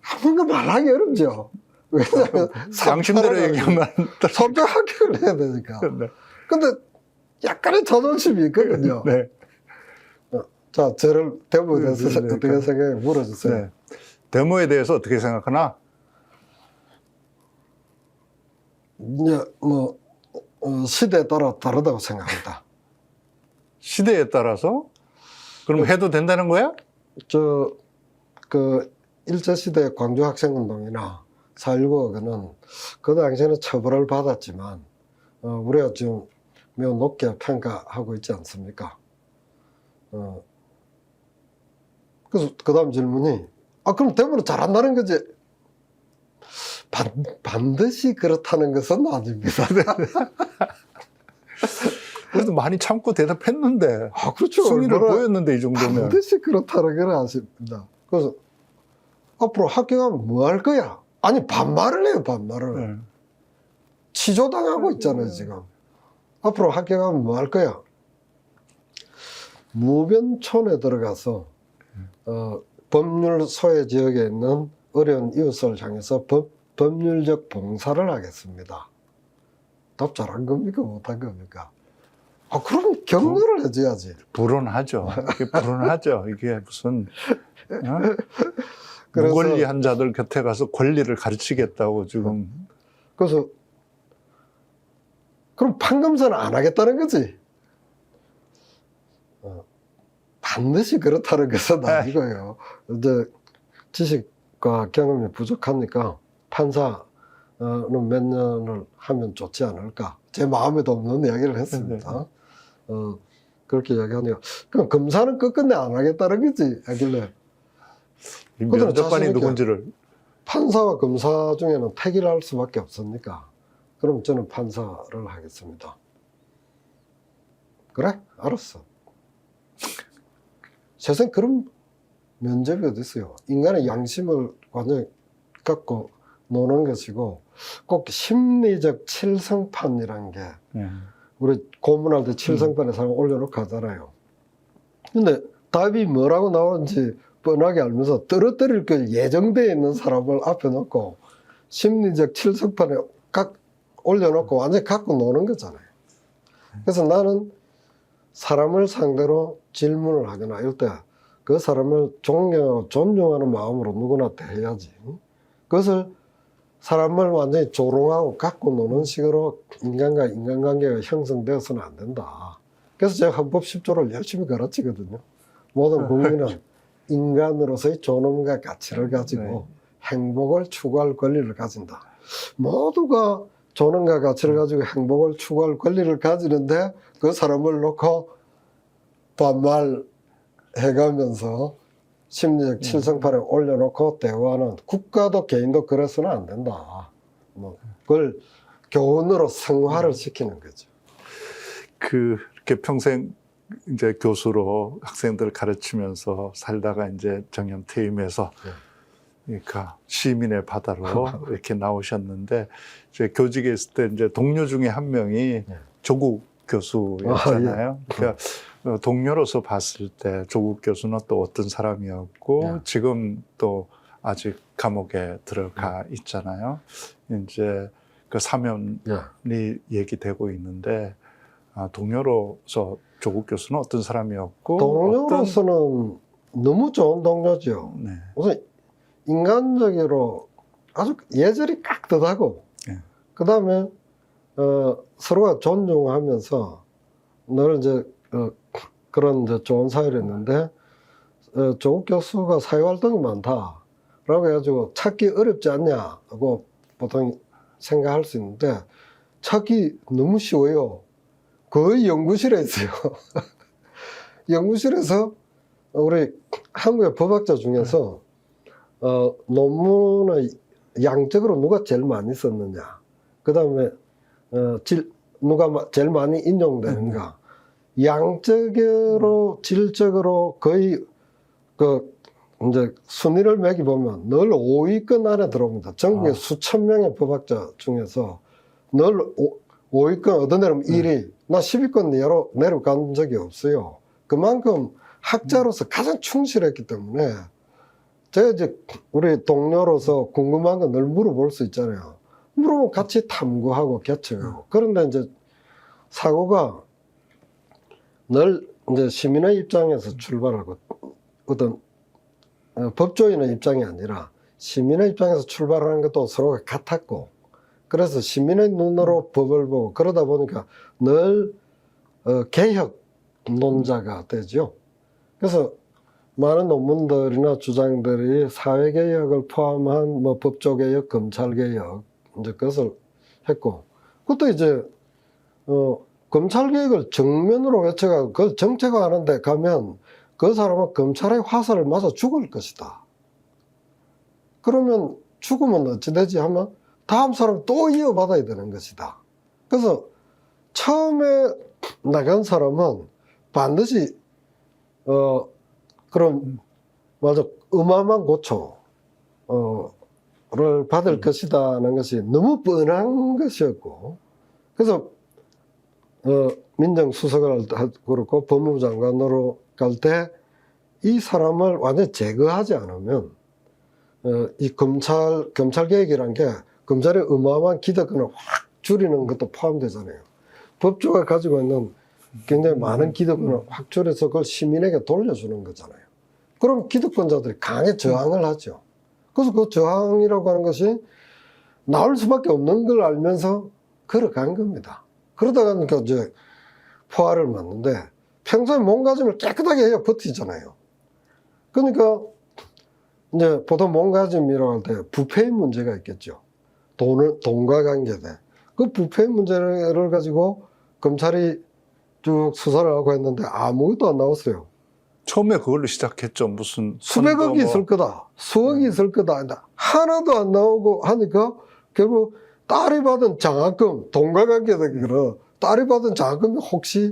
한번 말하기 어렵죠. 왜냐하면 당신대로 얘기하면 성적 합격을 해야 되니까. 근데 약간의 자존심이 있거든요. 자, 저를 데모에 대해서 어떻게 생각해? 물어주세요. 데모에 대해서 어떻게 생각하나? 이제 뭐 시대에 따라 다르다고 생각합니다. 시대에 따라서? 그럼 해도 된다는 거야? 그 일제시대 광주학생운동이나 4.19는 그 당시에는 처벌을 받았지만 우리가 지금 매우 높게 평가하고 있지 않습니까? 그래서 그 다음 질문이 그럼 데모는 잘한다는 거지? 반드시 그렇다는 것은 아닙니다. 그래도 많이 참고 대답했는데. 그렇죠. 승리를 보였는데, 이 정도면. 반드시 그렇다는 건 아십니다. 그래서 앞으로 합격하면 뭐 할 거야? 아니, 반말을 해요, 반말을. 치조당하고 있잖아요, 지금. 앞으로 합격하면 뭐 할 거야? 무변촌에 들어가서 법률 소외 지역에 있는 어려운 이웃을 향해서 법률적 봉사를 하겠습니다. 답 잘한 겁니까? 못한 겁니까? 그럼 격려를 해줘야지. 불온하죠. 이게 불온하죠. 이게 무슨 그래서, 무권리한 자들 곁에 가서 권리를 가르치겠다고 지금. 그래서 그럼 판검사는 안 하겠다는 거지. 반드시 그렇다는 것은 아니고요. 이제 지식과 경험이 부족하니까 판사는 몇 년을 하면 좋지 않을까. 제 마음에도 없는 이야기를 했습니다. 그렇게 이야기하니까 그럼 검사는 끝끝내 안 하겠다는 거지 하길래 면접관이 누군지를. 판사와 검사 중에는 택일 할 수밖에 없으니까 그럼 저는 판사를 하겠습니다. 그래? 알았어. 세상에 그런 면접이 어디 있어요. 인간의 양심을 완전히 갖고 노는 것이고 꼭 심리적 칠성판이라는 게 우리 고문할 때 칠성판에 사람 올려놓고 하잖아요. 근데 답이 뭐라고 나오는지 뻔하게 알면서 떨어뜨릴 그 예정되어 있는 사람을 앞에 놓고 심리적 칠성판에 각 올려놓고 완전히 갖고 노는 거잖아요. 그래서 나는 사람을 상대로 질문을 하거나 이럴 때 그 사람을 존경하고 존중하는 마음으로 누구나 대해야지. 그것을 사람을 완전히 조롱하고 갖고 노는 식으로 인간과 인간관계가 형성되어서는 안 된다. 그래서 제가 헌법 10조를 열심히 가르치거든요. 모든 국민은 인간으로서의 존엄과 가치를 가지고 행복을 추구할 권리를 가진다. 모두가 존엄과 가치를 가지고 행복을 추구할 권리를 가지는데 그 사람을 놓고 반말해가면서 심리적 칠성판에 올려놓고 대화하는 국가도 개인도 그래서는 안 된다. 그걸 교훈으로 승화를 시키는 거죠. 이렇게 평생 이제 교수로 학생들을 가르치면서 살다가 이제 정년 퇴임해서 그러니까 시민의 바다로 이렇게 나오셨는데 이제 교직에 있을 때 이제 동료 중에 한 명이 조국 교수였잖아요. 그러니까 동료로서 봤을 때 조국 교수는 또 어떤 사람이었고 지금 또 아직 감옥에 들어가 있잖아요. 이제 그 사면이 얘기되고 있는데 동료로서 조국 교수는 어떤 사람이었고 동료로서는 너무 좋은 동료죠. 우선 인간적으로 아주 예절이 깍듯하고 그 다음에 서로가 존중하면서 늘 이제 그런 이제 좋은 사이를 했는데 조국 교수가 사회활동이 많다라고 해가지고 찾기 어렵지 않냐고 보통 생각할 수 있는데 찾기 너무 쉬워요. 거의 연구실에 있어요. 연구실에서 우리 한국의 법학자 중에서 논문을 양적으로 누가 제일 많이 썼느냐, 그 다음에 누가 제일 많이 인용되는가, 양적으로 질적으로 거의 이제 순위를 매기 보면 늘 5위권 안에 들어옵니다. 전국에 수천 명의 법학자 중에서 늘 5위권 얻어내면 1위, 나 10위권 이하로 내려간 적이 없어요. 그만큼 학자로서 가장 충실했기 때문에 제가 이제 우리 동료로서 궁금한 건 늘 물어볼 수 있잖아요. 물어보면 같이 탐구하고 개척하고. 그런데 이제 사고가 늘 이제 시민의 입장에서 출발하고 어떤 법조인의 입장이 아니라 시민의 입장에서 출발하는 것도 서로가 같았고, 그래서 시민의 눈으로 법을 보고 그러다 보니까 늘 개혁론자가 되죠. 그래서 많은 논문들이나 주장들이 사회개혁을 포함한 뭐 법조개혁, 검찰개혁 이제 그것을 했고, 그것도 이제 검찰개혁을 정면으로 외쳐가고 그걸 정책화하는데 가면 그 사람은 검찰의 화살을 맞아 죽을 것이다. 그러면 죽으면 어찌 되지 하면 다음 사람 또 이어받아야 되는 것이다. 그래서 처음에 나간 사람은 반드시 그럼 맞아 어마어마한 고초를 받을 것이다는 것이 너무 뻔한 것이었고, 그래서 민정수석을 그렇고 법무부 장관으로 갈 때 이 사람을 완전히 제거하지 않으면 이 검찰 개혁이란 게 검찰의 어마어마한 기득권을 확 줄이는 것도 포함되잖아요. 법조가 가지고 있는 굉장히 많은 기득권을 확 줄여서 그걸 시민에게 돌려주는 거잖아요. 그럼 기득권자들이 강하게 저항을 하죠. 그래서 그 저항이라고 하는 것이 나올 수밖에 없는 걸 알면서 걸어간 겁니다. 그러다가 그러니까 이제 포화를 맞는데 평소에 몸가짐을 깨끗하게 해야 버티잖아요. 그러니까 이제 보통 몸가짐이라고 할 때 부패의 문제가 있겠죠. 돈과 관계돼. 그 부패의 문제를 가지고 검찰이 쭉 수사를 하고 했는데 아무것도 안 나왔어요. 처음에 그걸로 시작했죠. 무슨 수백억이 있을 거다. 수억이 있을 거다. 하나도 안 나오고 하니까 결국 딸이 받은 장학금, 돈과 관계된 거는 딸이 받은 장학금이 혹시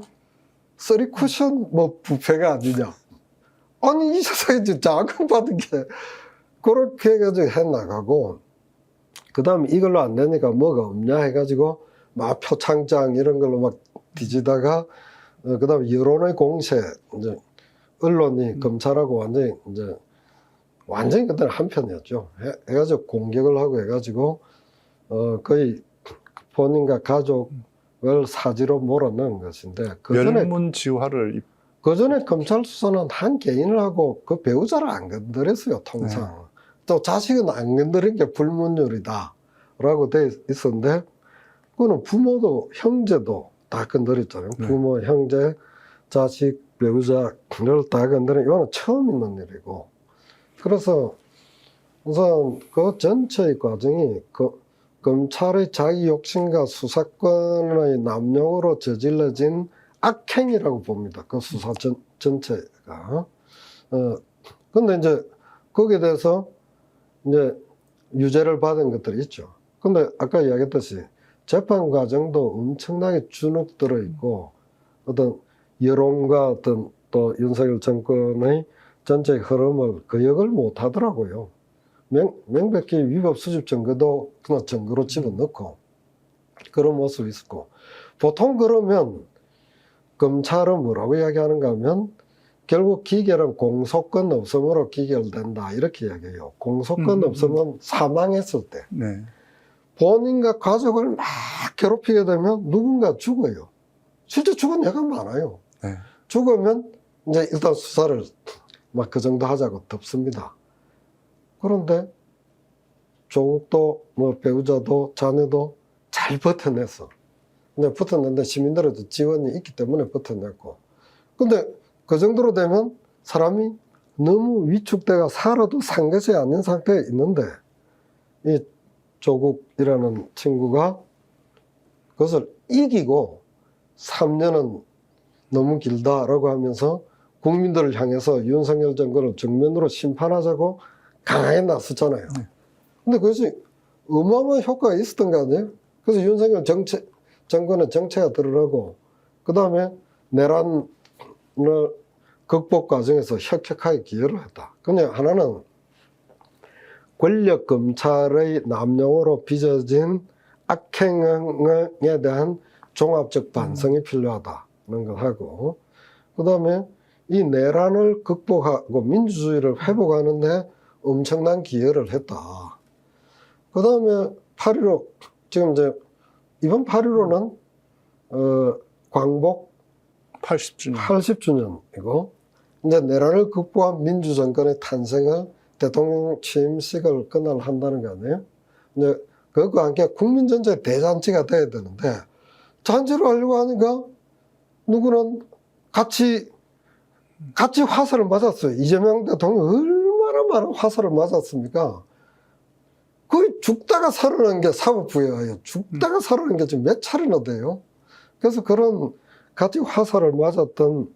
쓰리 쿠션 뭐 부패가 아니냐. 아니 이 세상에 장학금 받은 게 그렇게 해가지고 해나가고 그 다음에 이걸로 안 되니까 뭐가 없냐 해가지고 막 표창장 이런 걸로 막 뒤지다가 그 다음에 여론의 공세 이제 언론이 검찰하고 완전히 그때는 한편이었죠. 해가지고 공격을 하고 해가지고 거의 본인과 가족을 사지로 몰아넣은 것인데 멸문지화를 그 전에 검찰 수사는 한 개인을 하고 그 배우자를 안 건드렸어요, 통상. 네. 또 자식은 안 건드린 게 불문율이다 라고 돼 있었는데 그거는 부모도 형제도 다 건드렸잖아요. 네. 부모, 형제, 자식, 배우자를 다 건드린 이거는 처음 있는 일이고 그래서 우선 그 전체의 과정이 검찰의 자기 욕심과 수사권의 남용으로 저질러진 악행이라고 봅니다. 그 수사 전체가. 근데 이제 거기에 대해서 이제 유죄를 받은 것들이 있죠. 근데 아까 이야기했듯이 재판 과정도 엄청나게 주눅 들어 있고 어떤 여론과 어떤 또 윤석열 정권의 전체 흐름을 거역을 못 하더라고요. 명백히 위법 수집 증거도 그냥 증거로 집어넣고 그런 모습이 있었고 보통 그러면 검찰은 뭐라고 이야기하는가 하면 결국 기결은 공소권 없음으로 기결된다 이렇게 이야기해요. 공소권 없으면 사망했을 때 네. 본인과 가족을 막 괴롭히게 되면 누군가 죽어요. 실제 죽은 예가 많아요. 네. 죽으면 이제 일단 수사를 막 그 정도 하자고 덮습니다. 그런데 조국도 뭐 배우자도 자녀도 잘 버텨냈어. 근데 버텼는데 시민들에도 지원이 있기 때문에 버텨냈고. 근데 그 정도로 되면 사람이 너무 위축돼가 살아도 산 것이 아닌 상태에 있는데 이 조국이라는 친구가 그것을 이기고 3년은 너무 길다라고 하면서 국민들을 향해서 윤석열 정권을 정면으로 심판하자고 강하게 나섰잖아요. 근데 그것이 어마어마한 효과가 있었던 거 아니에요? 그래서 윤석열 정권의 정체가 드러나고 그 다음에 내란을 극복 과정에서 혁혁하게 기여를 했다. 그냥 하나는 권력 검찰의 남용으로 빚어진 악행에 대한 종합적 반성이 필요하다는 걸 하고 그 다음에 이 내란을 극복하고 민주주의를 회복하는데 엄청난 기여를 했다. 그 다음에 8.15 지금 이제 이번 8.15는 광복 80주년이고 이제 내란을 극복한 민주정권의 탄생을 대통령 취임식을 그날 한다는 거 아니에요? 이제 그것과 함께 국민 전체의 대잔치가 돼야 되는데 잔치를 하려고 하니까 누구는 같이 화살을 맞았어요. 이재명 대통령 얼마나 많은 화살을 맞았습니까? 거의 죽다가 살아난 게 사법부예요. 죽다가 살아난 게 지금 몇 차례나 돼요. 그래서 그런 같이 화살을 맞았던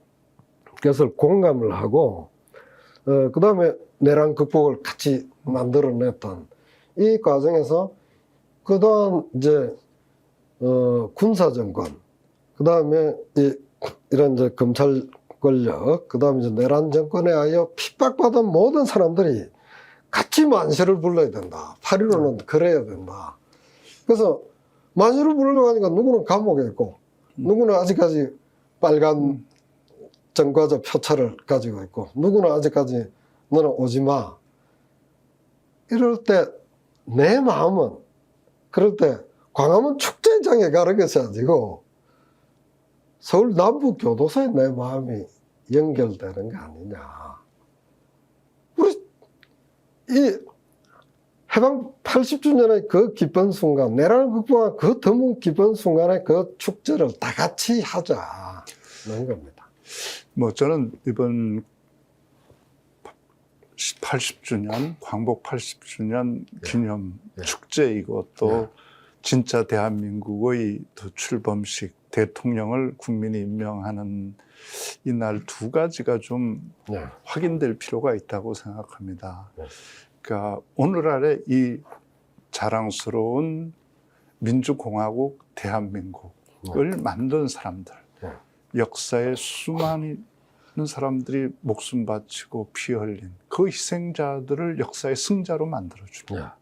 것을 공감을 하고 그 다음에 내란 극복을 같이 만들어냈던 이 과정에서 그동안 이제 군사정권 그 다음에 이런 이제 검찰 권력 그 다음에 이제 내란 정권에 의하여 핍박받은 모든 사람들이 같이 만세를 불러야 된다. 8.15는 그래야 된다. 그래서 만세를 부르려고 하니까 누구는 감옥에 있고 누구는 아직까지 빨간 전과자 표차를 가지고 있고 누구는 아직까지 너는 오지 마. 이럴 때 내 마음은 그럴 때 광화문 축제장에 가는 것이 아니고 서울 남부교도소에 내 마음이 연결되는 거 아니냐. 우리 이 해방 80주년의 그 기쁜 순간, 내란을 극복한 그 드문 기쁜 순간에 그 축제를 다 같이 하자는 겁니다. 뭐 저는 이번 80주년, 광복 80주년 기념 축제 이것도 진짜 대한민국의 출범식 대통령을 국민이 임명하는 이날 두 가지가 좀 확인될 필요가 있다고 생각합니다. 그러니까 오늘날의 이 자랑스러운 민주공화국 대한민국을 만든 사람들, 역사에 수많은 사람들이 목숨 바치고 피 흘린 그 희생자들을 역사의 승자로 만들어준다.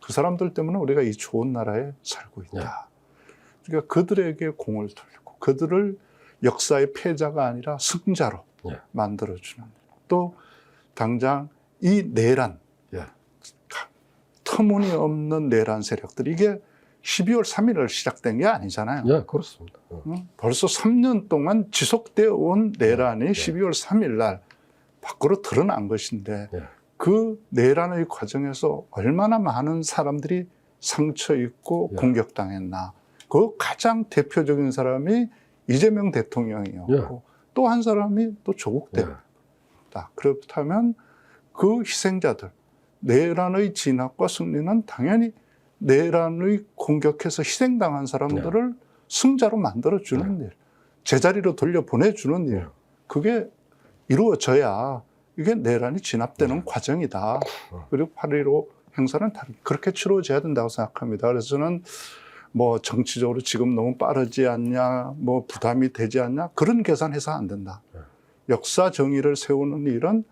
그 사람들 때문에 우리가 이 좋은 나라에 살고 있다. 그러니까 그들에게 공을 돌리고 그들을 역사의 패자가 아니라 승자로 만들어주는. 또 당장 이 내란, 터무니없는 내란 세력들, 이게 12월 3일을 시작된 게 아니잖아요. 네, 그렇습니다. 벌써 3년 동안 지속되어 온 내란이 12월 3일 날 밖으로 드러난 것인데 그 내란의 과정에서 얼마나 많은 사람들이 상처 입고 공격당했나. 그 가장 대표적인 사람이 이재명 대통령이었고 또 한 사람이 또 조국 대표다. 그렇다면 그 희생자들, 내란의 진압과 승리는 당연히 내란의 공격해서 희생당한 사람들을 승자로 만들어주는 일, 제자리로 돌려보내주는 일, 그게 이루어져야 이게 내란이 진압되는 과정이다. 그리고 8.15 행사는 그렇게 치러져야 된다고 생각합니다. 그래서 저는 뭐 정치적으로 지금 너무 빠르지 않냐, 뭐 부담이 되지 않냐, 그런 계산해서 안 된다. 역사 정의를 세우는 일은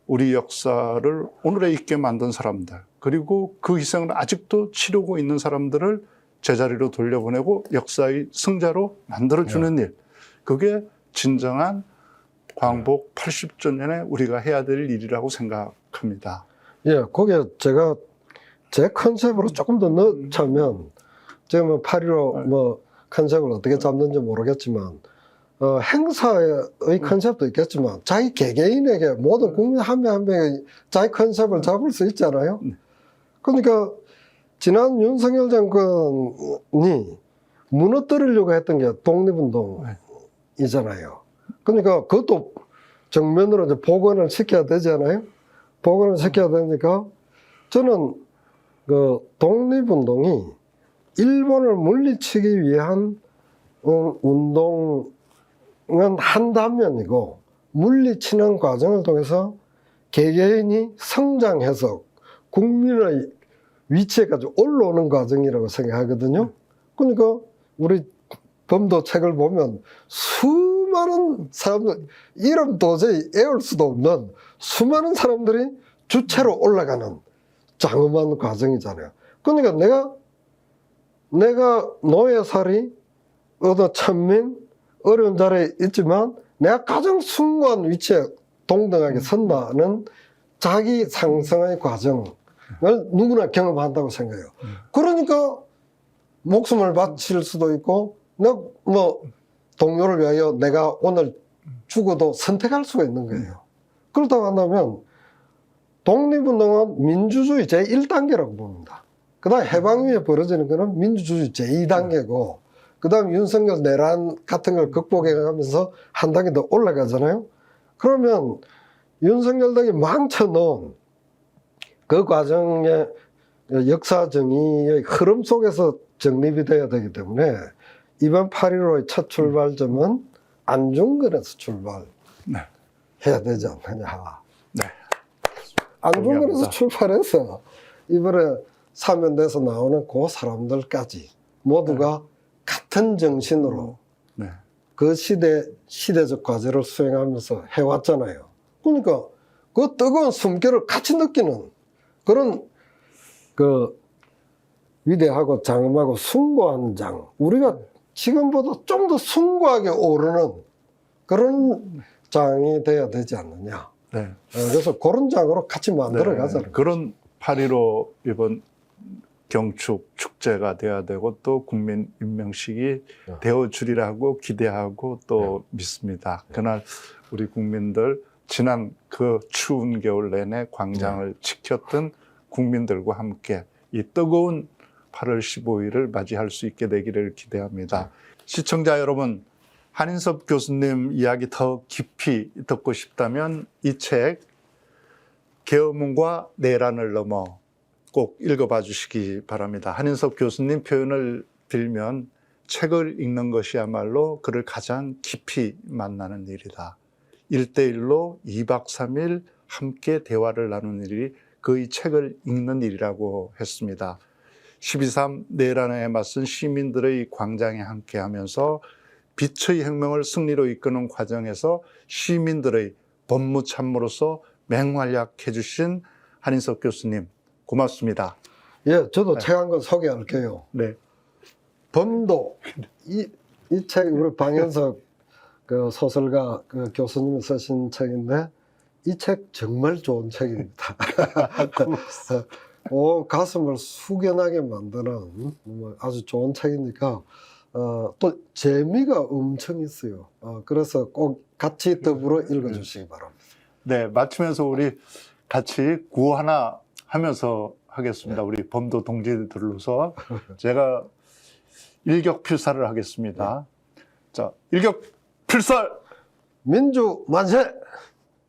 우리 역사를 오늘에 있게 만든 사람들, 그리고 그 희생을 아직도 치르고 있는 사람들을 제자리로 돌려보내고 역사의 승자로 만들어주는 일, 그게 진정한 광복 80주년에 우리가 해야 될 일이라고 생각합니다. 예, 거기에 제가 제 컨셉으로 조금 더 넣자면, 제가 뭐 8.15 뭐 컨셉을 어떻게 잡는지 모르겠지만, 행사의 컨셉도 있겠지만, 자기 개개인에게 모든 국민 한 명 한 명이 자기 컨셉을 잡을 수 있잖아요. 그러니까 지난 윤석열 정권이 무너뜨리려고 했던 게 독립운동이잖아요. 그러니까 그것도 정면으로 이제 복원을 시켜야 되잖아요. 복원을 시켜야 되니까 저는 그 독립운동이 일본을 물리치기 위한 운동은 한 단면이고, 물리치는 과정을 통해서 개개인이 성장해서 국민의 위치에까지 올라오는 과정이라고 생각하거든요. 그러니까 우리 범도 책을 보면 수많은 사람들, 이름 도저히 외울 수도 없는 수많은 사람들이 주체로 올라가는 장엄한 과정이잖아요. 그러니까 내가 노예살이 어느 천민 어려운 자리에 있지만 내가 가장 숭고한 위치에 동등하게 선다는 자기 상승의 과정을 누구나 경험한다고 생각해요. 그러니까 목숨을 바칠 수도 있고, 뭐 동료를 위하여 내가 오늘 죽어도 선택할 수가 있는 거예요. 그렇다고 한다면 독립운동은 민주주의 제1단계라고 봅니다. 그 다음 해방 이후에 벌어지는 거는 민주주의 제2단계고, 그 다음 윤석열 내란 같은 걸 극복해 가면서 한 단계 더 올라가잖아요. 그러면 윤석열 등이 망쳐놓은 그 과정의 역사 정의의 흐름 속에서 정립이 돼야 되기 때문에 이번 8.15의 첫 출발점은 안중근에서 출발해야 되지 않느냐. 안중근에서 출발해서 이번에 사면대에서 나오는 그 사람들까지 모두가 같은 정신으로 그 시대적 과제를 수행하면서 해왔잖아요. 그러니까 그 뜨거운 숨결을 같이 느끼는 그런 그 위대하고 장엄하고 숭고한 장, 우리가 지금보다 좀 더 숭고하게 오르는 그런 장이 돼야 되지 않느냐. 그래서 그런 장으로 같이 만들어 가자는 그런 8.15 이번 경축 축제가 돼야 되고 또 국민 임명식이 되어 주리라고 기대하고 또 믿습니다. 그날 우리 국민들 지난 그 추운 겨울 내내 광장을 지켰던 국민들과 함께 이 뜨거운 8월 15일을 맞이할 수 있게 되기를 기대합니다. 시청자 여러분, 한인섭 교수님 이야기 더 깊이 듣고 싶다면 이 책 계엄과 내란을 넘어 꼭 읽어봐 주시기 바랍니다. 한인섭 교수님 표현을 들면 책을 읽는 것이야말로 그를 가장 깊이 만나는 일이다. 1대1로 2박 3일 함께 대화를 나누는 일이 그의 책을 읽는 일이라고 했습니다. 12.3 내란에 맞선 시민들의 광장에 함께하면서 빛의 혁명을 승리로 이끄는 과정에서 시민들의 법무참모로서 맹활약해 주신 한인섭 교수님 고맙습니다. 예, 저도 책 한 권 소개할게요. 네. 범도. 이 책 우리 방현석 그 소설가 그 교수님이 쓰신 책인데 이 책 정말 좋은 책입니다. 가슴을 숙연하게 만드는 아주 좋은 책이니까 또 재미가 엄청 있어요. 그래서 꼭 같이 더불어 읽어주시기 바랍니다. 네, 마치면서 우리 같이 구호 하나 하면서 하겠습니다. 우리 범도 동지들로서 제가 일격필사를 하겠습니다. 자, 일격필살! 민주 만세!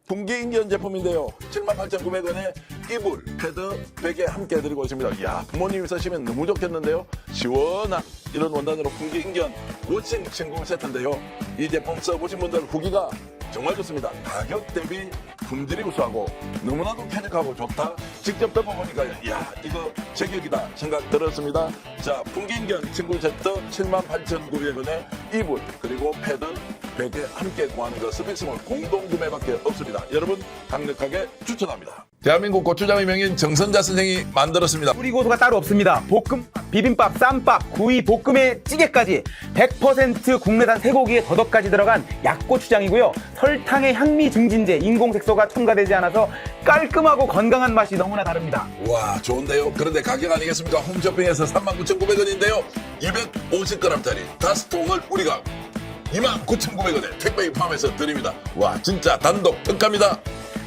분기인견 제품인데요. 78,900원에 이불, 패드, 베개 함께 드리고 있습니다. 이야, 부모님이 쓰시면 너무 좋겠는데요. 시원한 이런 원단으로 분기인견 워싱 진공 세트인데요. 이 제품 써보신 분들 후기가 정말 좋습니다. 가격 대비 품질이 우수하고 너무나도 쾌적하고 좋다. 직접 덮어보니까 이야, 이거 제격이다 생각 들었습니다. 자, 분기인견 진공 세트 78,900원에 이불 그리고 패드, 베개 함께 구하는 거 스픽스몰 공동 구매밖에 없습니다. 여러분 강력하게 추천합니다. 대한민국 고추장의 명인 정선자 선생이 만들었습니다. 뿌리 고수가 따로 없습니다. 볶음, 비빔밥, 쌈밥, 구이, 볶음에 찌개까지 100% 국내산 쇠고기에 더덕까지 들어간 약고추장이고요. 설탕의 향미 증진제, 인공색소가 첨가되지 않아서 깔끔하고 건강한 맛이 너무나 다릅니다. 와, 좋은데요. 그런데 가격 아니겠습니까? 홈쇼핑에서 39,900원인데요 250g짜리 5통을 우리가 29,900원에 택배에 포함해서 드립니다. 와, 진짜 단독 특가입니다.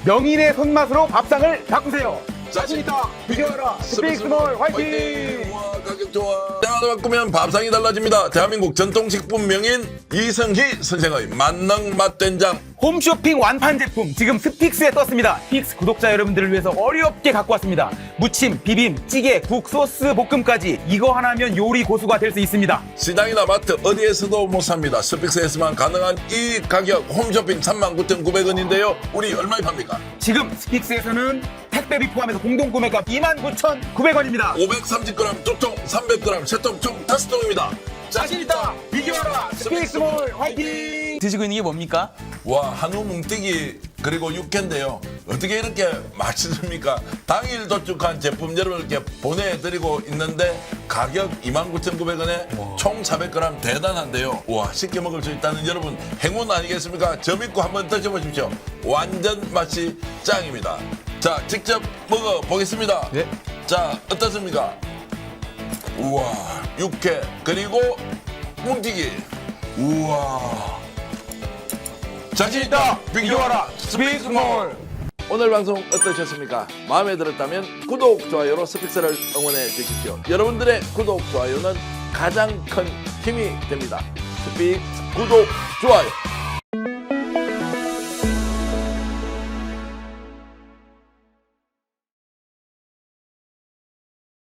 명인의 손맛으로 밥상을 바꾸세요. 자신 있다. 비교하라. 스픽스몰 화이팅! 와, 가격 좋아. 때마다 바꾸면 밥상이 달라집니다. 대한민국 전통식품 명인 이성희 선생의 만능 맛된장. 홈쇼핑 완판 제품 지금 스픽스에 떴습니다. 스픽스 구독자 여러분들을 위해서 어렵게 갖고 왔습니다. 무침, 비빔, 찌개, 국, 소스, 볶음까지 이거 하나면 요리 고수가 될 수 있습니다. 시장이나 마트 어디에서도 못 삽니다. 스픽스에서만 가능한 이 가격 홈쇼핑 39,900원인데요. 우리 얼마에 팝니까? 지금 스픽스에서는 택배비 포함해서 공동구매가 29,900원입니다. 530g 두 통, 300g 세 통, 총 5통입니다. 자신있다! 비교하라! 스픽스몰 화이팅! 드시고 있는 게 뭡니까? 와, 한우 뭉티기 그리고 육회인데요. 어떻게 이렇게 맛있습니까? 당일 도축한 제품 여러분께 보내드리고 있는데 가격 29,900원에 총 400g 대단한데요. 와, 쉽게 먹을 수 있다는 여러분 행운 아니겠습니까? 저 믿고 한번 드셔보십시오. 완전 맛이 짱입니다. 자, 직접 먹어보겠습니다. 네. 자, 어떻습니까? 우와, 육회 그리고 뭉티기. 우와, 자신있다 비교하라 스픽스몰. 오늘 방송 어떠셨습니까? 마음에 들었다면 구독, 좋아요로 스픽스를 응원해 주십시오. 여러분들의 구독, 좋아요는 가장 큰 힘이 됩니다. 스픽스 구독, 좋아요